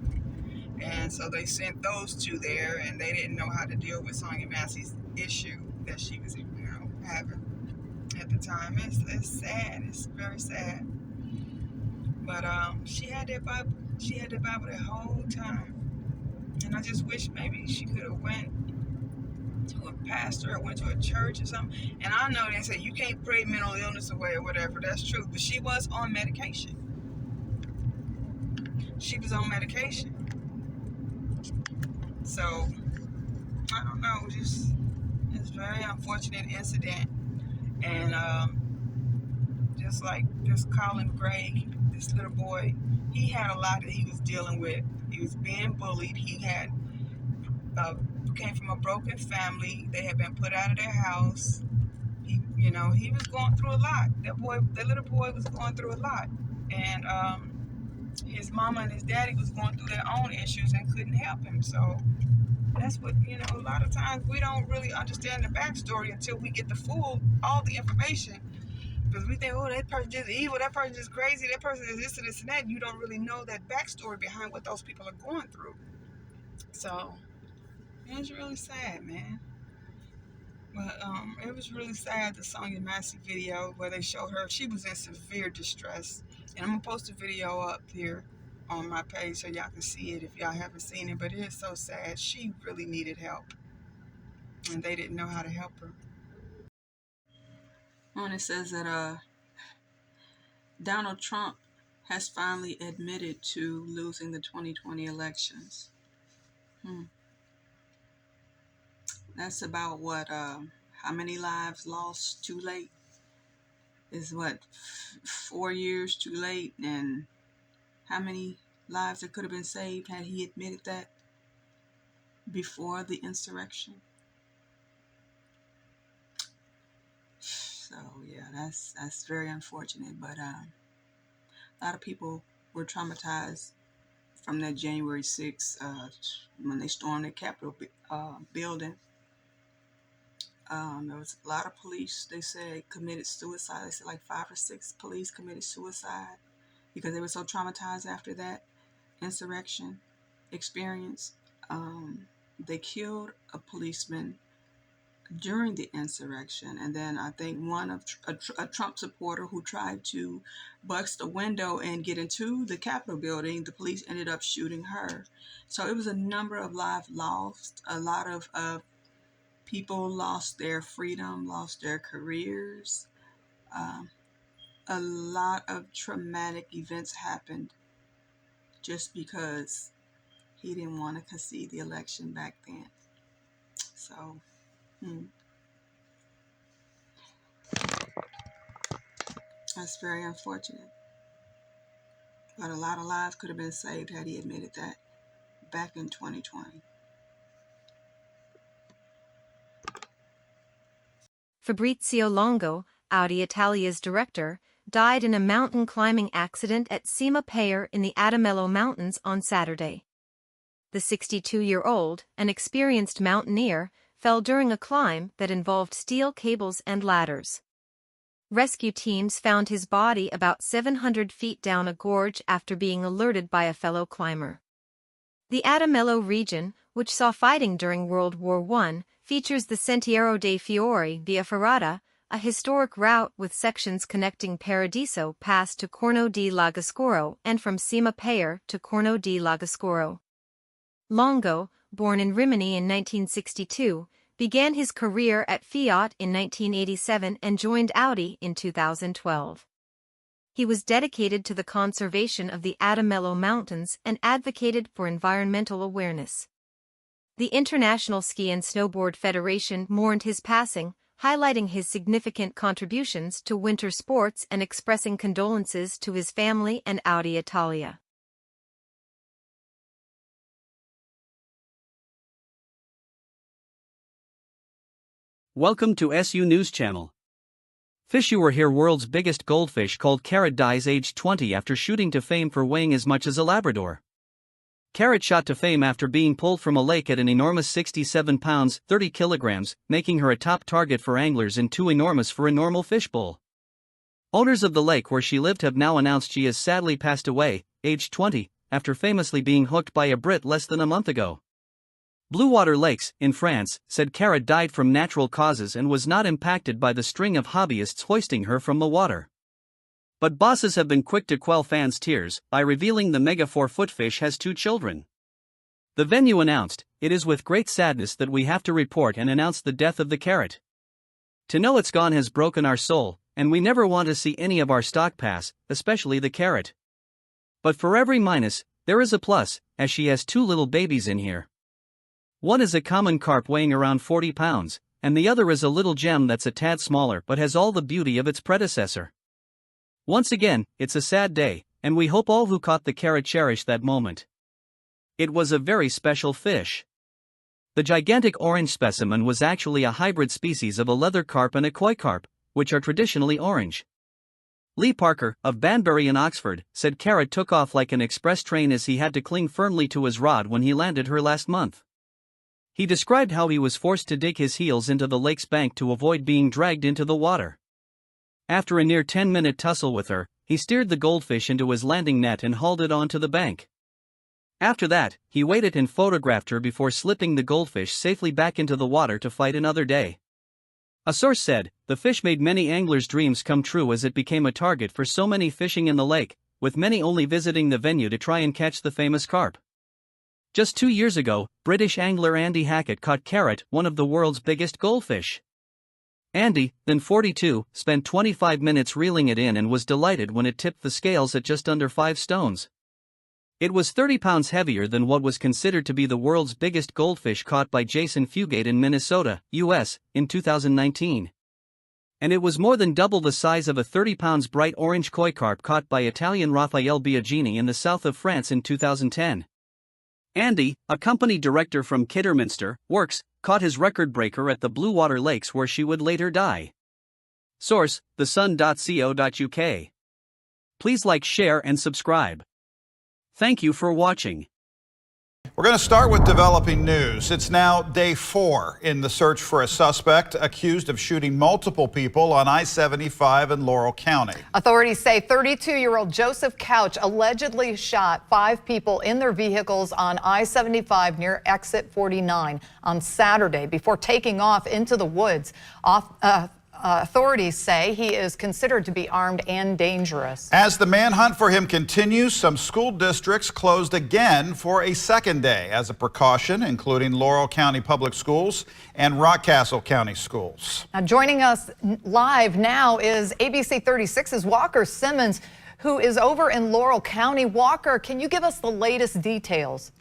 And so they sent those two there, and they didn't know how to deal with Sonya Massey's issue that she was, having at the time. It's sad. It's very sad. But she had that Bible. She had the Bible the whole time. And I just wish maybe she could have went to a pastor or went to a church or something. And I know they say you can't pray mental illness away or whatever. That's true. But she was on medication. She was on medication. So, I don't know. It's a very unfortunate incident. And just like this Colin Gray, this little boy, he had a lot that he was dealing with. He was being bullied. He had came from a broken family. They had been put out of their house. He was going through a lot. That little boy was going through a lot. And his mama and his daddy was going through their own issues and couldn't help him. So that's what, a lot of times we don't really understand the backstory until we get all the information. Because we think, that person is evil, that person is crazy, that person is this and this and that. You don't really know that backstory behind what those people are going through. So, it's really sad, man. But it was really sad, the Sonya Massey video where they showed her. She was in severe distress. And I'm going to post a video up here on my page so y'all can see it if y'all haven't seen it. But it is so sad. She really needed help. And they didn't know how to help her. And it says that Donald Trump has finally admitted to losing the 2020 elections. That's about what, how many lives lost too late? Is what, 4 years too late? And how many lives that could have been saved had he admitted that before the insurrection? So yeah, that's very unfortunate. But a lot of people were traumatized from that January 6th when they stormed the Capitol building. There was a lot of police, they said, committed suicide. They said like 5 or 6 police committed suicide because they were so traumatized after that insurrection experience. They killed a policeman during the insurrection. And then I think one of a Trump supporter who tried to bust a window and get into the Capitol building, the police ended up shooting her. So it was a number of lives lost. A lot of people lost their freedom, lost their careers. A lot of traumatic events happened just because he didn't want to concede the election back then. So, that's very unfortunate. But a lot of lives could have been saved had he admitted that back in 2020. Fabrizio Longo, Audi Italia's director, died in a mountain climbing accident at Cima Peier in the Adamello Mountains on Saturday. The 62-year-old, an experienced mountaineer, fell during a climb that involved steel cables and ladders. Rescue teams found his body about 700 feet down a gorge after being alerted by a fellow climber. The Adamello region, which saw fighting during World War I, features the Sentiero dei Fiori via Ferrata, a historic route with sections connecting Paradiso Pass to Corno di Lagascuro and from Cima Peier to Corno di Lagascuro. Longo, born in Rimini in 1962, began his career at Fiat in 1987 and joined Audi in 2012. He was dedicated to the conservation of the Adamello Mountains and advocated for environmental awareness. The International Ski and Snowboard Federation mourned his passing, highlighting his significant contributions to winter sports and expressing condolences to his family and Audi Italia. Welcome to SU News Channel. Fisher here, world's biggest goldfish called carrot dies aged 20 after shooting to fame for weighing as much as a Labrador. Carrot shot to fame after being pulled from a lake at an enormous 67 pounds, 30 kilograms, making her a top target for anglers and too enormous for a normal fishbowl. Owners of the lake where she lived have now announced she has sadly passed away, aged 20, after famously being hooked by a Brit less than a month ago. Blue Water Lakes, in France, said Carrot died from natural causes and was not impacted by the string of hobbyists hoisting her from the water. But bosses have been quick to quell fans' tears by revealing the mega 4-foot fish has 2 children. The venue announced, "It is with great sadness that we have to report and announce the death of the carrot. To know it's gone has broken our soul, and we never want to see any of our stock pass, especially the carrot. But for every minus, there is a plus, as she has 2 little babies in here. One is a common carp weighing around 40 pounds, and the other is a little gem that's a tad smaller but has all the beauty of its predecessor. Once again, it's a sad day, and we hope all who caught the carrot cherish that moment. It was a very special fish." The gigantic orange specimen was actually a hybrid species of a leather carp and a koi carp, which are traditionally orange. Lee Parker, of Banbury in Oxford, said Carrot took off like an express train as he had to cling firmly to his rod when he landed her last month. He described how he was forced to dig his heels into the lake's bank to avoid being dragged into the water. After a near 10-minute tussle with her, he steered the goldfish into his landing net and hauled it onto the bank. After that, he waited and photographed her before slipping the goldfish safely back into the water to fight another day. A source said, "The fish made many anglers' dreams come true as it became a target for so many fishing in the lake, with many only visiting the venue to try and catch the famous carp." Just 2 years ago, British angler Andy Hackett caught Carrot, one of the world's biggest goldfish. Andy, then 42, spent 25 minutes reeling it in and was delighted when it tipped the scales at just under 5 stones. It was 30 pounds heavier than what was considered to be the world's biggest goldfish caught by Jason Fugate in Minnesota, U.S., in 2019. And it was more than double the size of a 30 pounds bright orange koi carp caught by Italian Raffaele Biagini in the south of France in 2010. Andy, a company director from Kidderminster, Works, caught his record breaker at the Blue Water Lakes where she would later die. Source, thesun.co.uk. Please like, share and subscribe. Thank you for watching. We're going to start with developing news. It's now day 4 in the search for a suspect accused of shooting multiple people on I-75 in Laurel County. Authorities say 32-year-old Joseph Couch allegedly shot 5 people in their vehicles on I-75 near exit 49 on Saturday before taking off into the woods. Authorities say he is considered to be armed and dangerous. As the manhunt for him continues, some school districts closed again for a second day as a precaution, including Laurel County Public Schools and Rockcastle County Schools. Now, joining us live now is ABC 36's Walker Simmons, who is over in Laurel County. Walker, can you give us the latest details?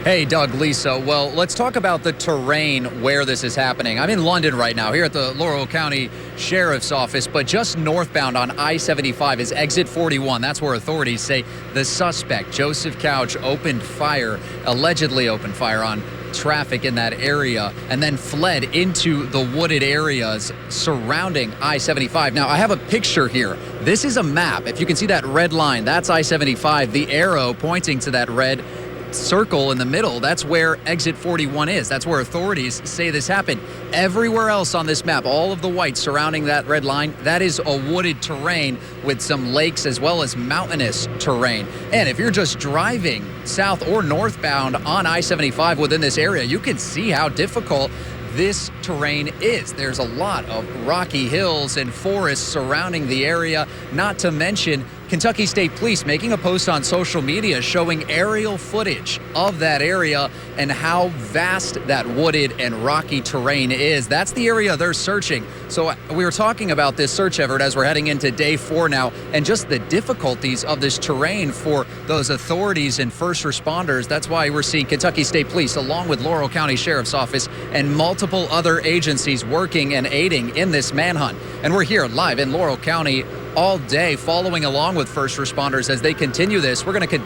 Hey, Doug, Lisa. Well, let's talk about the terrain where this is happening. I'm in London right now, here at the Laurel County Sheriff's Office, but just northbound on I-75 is exit 41. That's where authorities say the suspect, Joseph Couch, allegedly opened fire on traffic in that area and then fled into the wooded areas surrounding I-75. Now, I have a picture here. This is a map. If you can see that red line, that's I-75. The arrow pointing to that red circle in the middle, that's where exit 41 is. That's where authorities say this happened. Everywhere else on this map, all of the white surrounding that red line, that is a wooded terrain with some lakes as well as mountainous terrain. And if you're just driving south or northbound on I-75 within this area, you can see how difficult this terrain is. There's a lot of rocky hills and forests surrounding the area, not to mention Kentucky State Police making a post on social media showing aerial footage of that area and how vast that wooded and rocky terrain is. That's the area they're searching. So we were talking about this search effort as we're heading into day 4 now, and just the difficulties of this terrain for those authorities and first responders. That's why we're seeing Kentucky State Police along with Laurel County Sheriff's Office and multiple other agencies working and aiding in this manhunt. And we're here live in Laurel County all day following along with first responders as they continue this. We're going to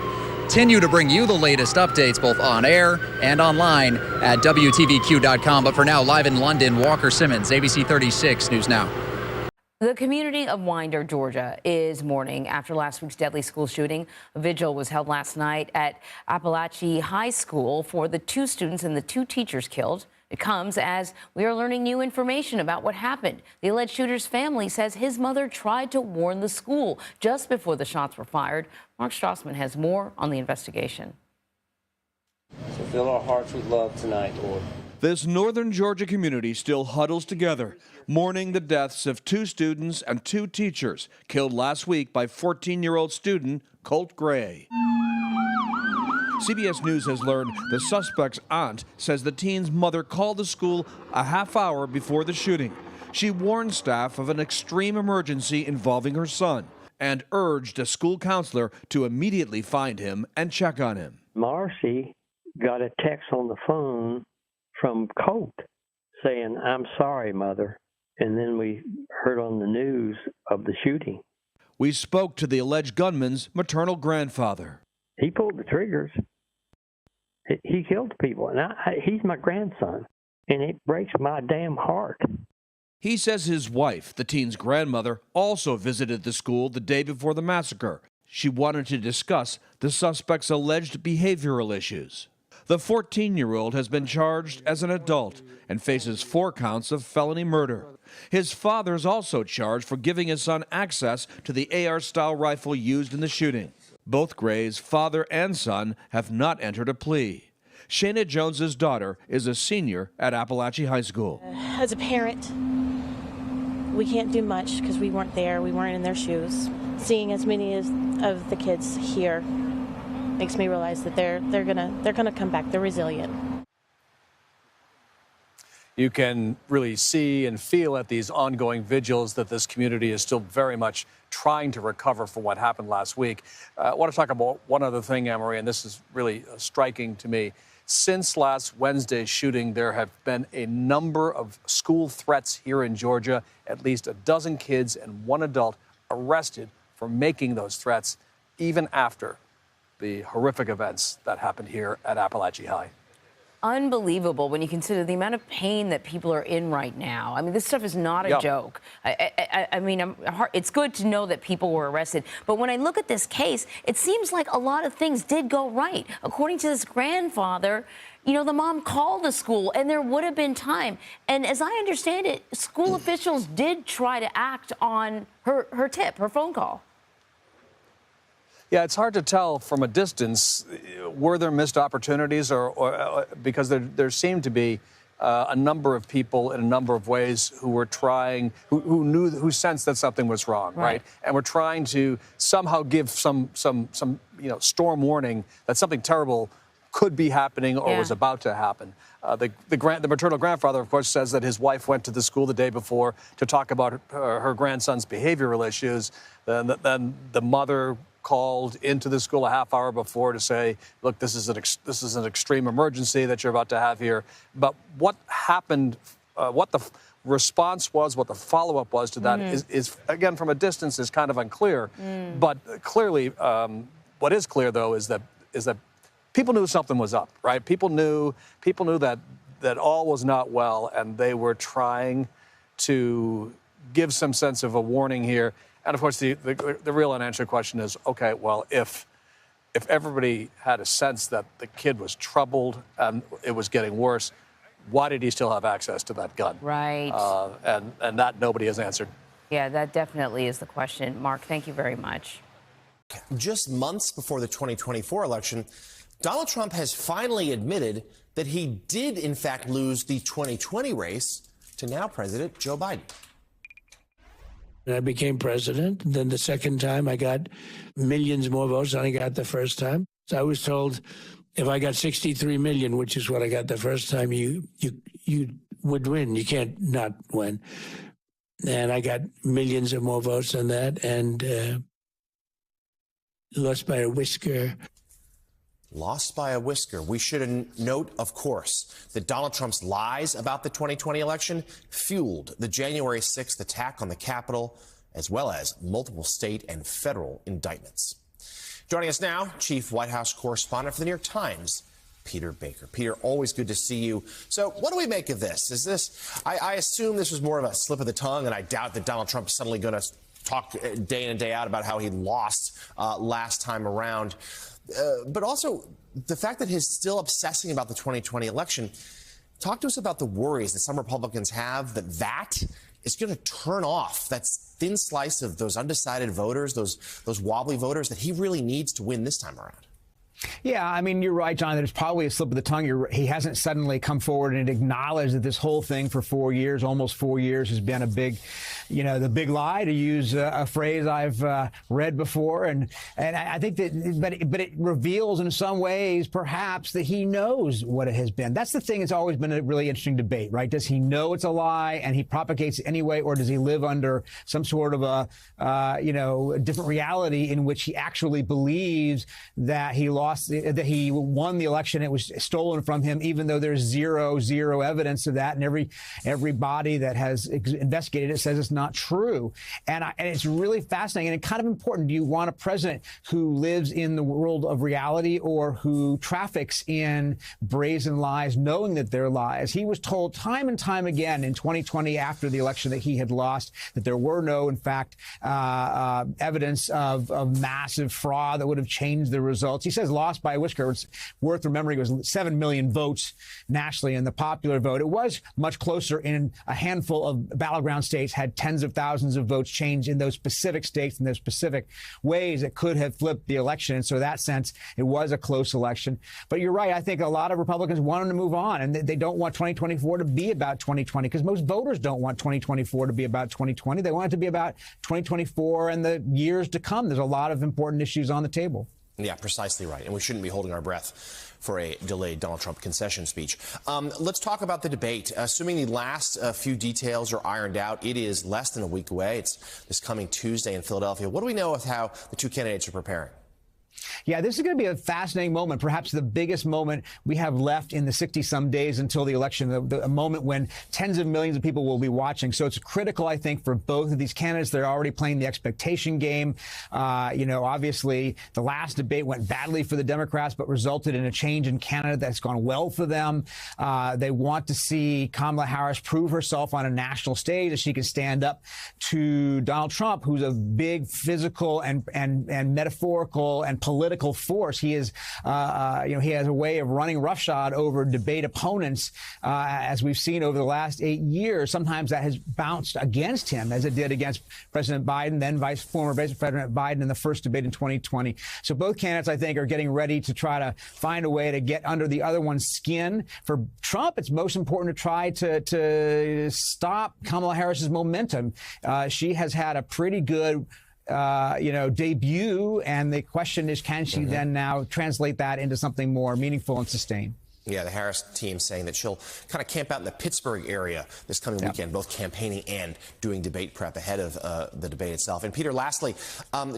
continue to bring you the latest updates both on air and online at WTVQ.com. But for now, live in London, Walker Simmons, ABC 36 News Now. The community of Winder, Georgia, is mourning after last week's deadly school shooting. A vigil was held last night at Appalachian High School for the 2 students and the 2 teachers killed. It comes as we are learning new information about what happened. The alleged shooter's family says his mother tried to warn the school just before the shots were fired. Mark Strassman has more on the investigation. So fill our hearts with love tonight, Lord. This northern Georgia community still huddles together, mourning the deaths of 2 students and 2 teachers killed last week by 14-year-old student Colt Gray. CBS News has learned the suspect's aunt says the teen's mother called the school a half hour before the shooting. She warned staff of an extreme emergency involving her son and urged a school counselor to immediately find him and check on him. Marcy got a text on the phone from Colt saying, "I'm sorry, Mother." And then we heard on the news of the shooting. We spoke to the alleged gunman's maternal grandfather. He pulled the triggers. He killed people, and he's my grandson, and it breaks my damn heart. He says his wife, the teen's grandmother, also visited the school the day before the massacre. She wanted to discuss the suspect's alleged behavioral issues. The 14-year-old has been charged as an adult and faces 4 counts of felony murder. His father is also charged for giving his son access to the AR-style rifle used in the shooting. Both Gray's father and son have not entered a plea. Shayna Jones's daughter is a senior at Appalachian High School. As a parent, we can't do much because we weren't there. We weren't in their shoes. Seeing as many of the kids here makes me realize that they're gonna come back. They're resilient. You can really see and feel at these ongoing vigils that this community is still very much trying to recover from what happened last week. I want to talk about one other thing, Anne-Marie, and this is really striking to me. Since last Wednesday's shooting, there have been a number of school threats here in Georgia. At least a dozen kids and 1 adult arrested for making those threats, even after the horrific events that happened here at Appalachian High. unbelievable when you consider the amount of pain that people are in right now. I mean, this stuff is not a joke. I mean, it's good to know that people were arrested. But when I look at this case, it seems like a lot of things did go right. According to this grandfather, you know, the mom called the school and there would have been time. And as I understand it, school officials did try to act on her tip, her phone call. Yeah, it's hard to tell from a distance. Were there missed opportunities, or because there seemed to be a number of people in a number of ways who were trying, who sensed that something was wrong, right? And were trying to somehow give some storm warning that something terrible could be happening or was about to happen. The maternal grandfather, of course, says that his wife went to the school the day before to talk about her grandson's behavioral issues. Then the mother called into the school a half hour before to say, look, this is an extreme emergency that you're about to have here. But what happened, what the response was, what the follow-up was to that is again, from a distance, is kind of unclear. But clearly, what is clear, though, is that people knew something was up, right? People knew that all was not well, and they were trying to give some sense of a warning here. And of course, the real unanswered question is, okay, well, if everybody had a sense that the kid was troubled and it was getting worse, why did he still have access to that gun? Right. And that nobody has answered. Yeah, that definitely is the question. Mark, thank you very much. Just months before the 2024 election, Donald Trump has finally admitted that he did, in fact, lose the 2020 race to now President Joe Biden. I became president. Then the second time, I got millions more votes than I got the first time. So I was told if I got 63 million, which is what I got the first time, you would win. You can't not win. And I got millions of more votes than that, and lost by a whisker. Lost by a whisker. We should note, of course, that Donald Trump's lies about the 2020 election fueled the January 6th attack on the Capitol, as well as multiple state and federal indictments. Joining us now, Chief White House Correspondent for the New York Times, Peter Baker. Peter, always good to see you. So what do we make of this? Is this, I assume this was more of a slip of the tongue, and I doubt that Donald Trump is suddenly going to talk day in and day out about how he lost last time around. But also the fact that he's still obsessing about the 2020 election. Talk to us about the worries that some Republicans have that is going to turn off that thin slice of those undecided voters, those wobbly voters that he really needs to win this time around. Yeah, I mean, you're right, John, that it's probably a slip of the tongue. He hasn't suddenly come forward and acknowledged that this whole thing for 4 years, almost 4 years, has been a big, the big lie, to use a phrase I've read before. And I think that, but it reveals in some ways, perhaps, that he knows what it has been. That's the thing. It's always been a really interesting debate, right? Does he know it's a lie and he propagates it anyway, or does he live under some sort of a different reality in which he actually believes that he lost, that he won the election, it was stolen from him, even though there's zero evidence of that, and every body that has investigated it says it's not true. And it's really fascinating and kind of important. Do you want a president who lives in the world of reality, or who traffics in brazen lies, knowing that they're lies? He was told time and time again in 2020, after the election that he had lost, that there were no, in fact, evidence of massive fraud that would have changed the results. He says lost by a whisker. It's worth remembering it was 7 million votes nationally in the popular vote. It was much closer in a handful of battleground states, had tens of thousands of votes change in those specific states in those specific ways that could have flipped the election. And so in that sense, it was a close election. But you're right. I think a lot of Republicans want him to move on, and they don't want 2024 to be about 2020, because most voters don't want 2024 to be about 2020. They want it to be about 2024 and the years to come. There's a lot of important issues on the table. Yeah, precisely right. And we shouldn't be holding our breath for a delayed Donald Trump concession speech. Let's talk about the debate. Assuming the last few details are ironed out, it is less than a week away. It's this coming Tuesday in Philadelphia. What do we know of how the two candidates are preparing? Yeah, this is going to be a fascinating moment, perhaps the biggest moment we have left in the 60-some days until the election, a moment when tens of millions of people will be watching. So it's critical, I think, for both of these candidates. They're already playing the expectation game. Obviously, the last debate went badly for the Democrats, but resulted in a change in Canada that's gone well for them. They want to see Kamala Harris prove herself on a national stage, that she can stand up to Donald Trump, who's a big physical and metaphorical and political force. He is, he has a way of running roughshod over debate opponents, as we've seen over the last 8 years. Sometimes that has bounced against him, as it did against President Biden, then former Vice President Biden in the first debate in 2020. So both candidates, I think, are getting ready to try to find a way to get under the other one's skin. For Trump, it's most important to try to stop Kamala Harris's momentum. She has had a pretty good debut, and the question is, can she then now translate that into something more meaningful and sustained? Yeah, the Harris team saying that she'll kind of camp out in the Pittsburgh area this coming weekend, both campaigning and doing debate prep ahead of the debate itself. And Peter, lastly,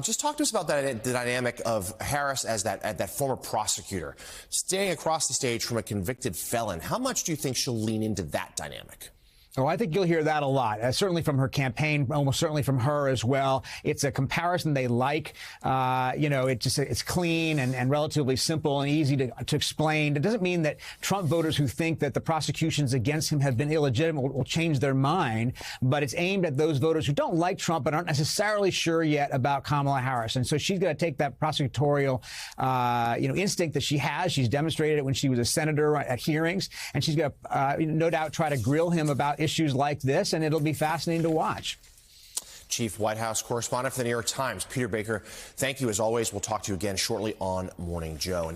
just talk to us about the dynamic of Harris as that former prosecutor, standing across the stage from a convicted felon. How much do you think she'll lean into that dynamic? Oh, I think you'll hear that a lot, certainly from her campaign, almost certainly from her as well. It's a comparison they like. It's clean and relatively simple and easy to explain. It doesn't mean that Trump voters who think that the prosecutions against him have been illegitimate will change their mind, but it's aimed at those voters who don't like Trump but aren't necessarily sure yet about Kamala Harris. And so she's going to take that prosecutorial, instinct that she has. She's demonstrated it when she was a senator at hearings, and she's going to, no doubt, try to grill him about issues like this, and it'll be fascinating to watch. Chief White House correspondent for the New York Times, Peter Baker, thank you as always. We'll talk to you again shortly on Morning Joe.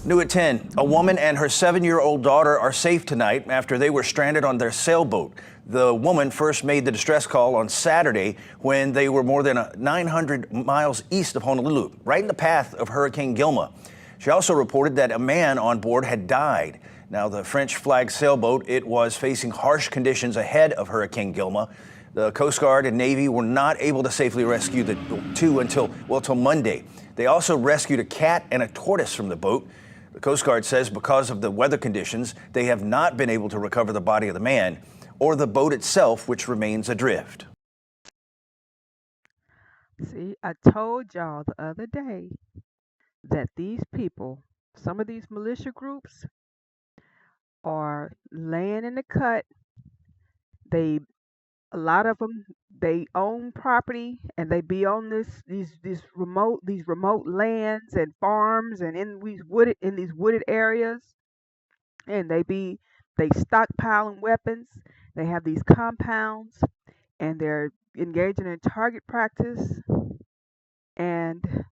New at 10, a woman and her 7-year-old daughter are safe tonight after they were stranded on their sailboat. The woman first made the distress call on Saturday when they were more than 900 miles east of Honolulu, right in the path of Hurricane Gilma. She also reported that a man on board had died. Now, the French flag sailboat, it was facing harsh conditions ahead of Hurricane Gilma. The Coast Guard and Navy were not able to safely rescue the two until Monday. They also rescued a cat and a tortoise from the boat. The Coast Guard says because of the weather conditions, they have not been able to recover the body of the man or the boat itself, which remains adrift. See, I told y'all the other day that these people, some of these militia groups, are laying in the cut. A lot of them, they own property and they be on these remote lands and farms and in these wooded areas, and they stockpiling weapons. They have these compounds and they're engaging in target practice, and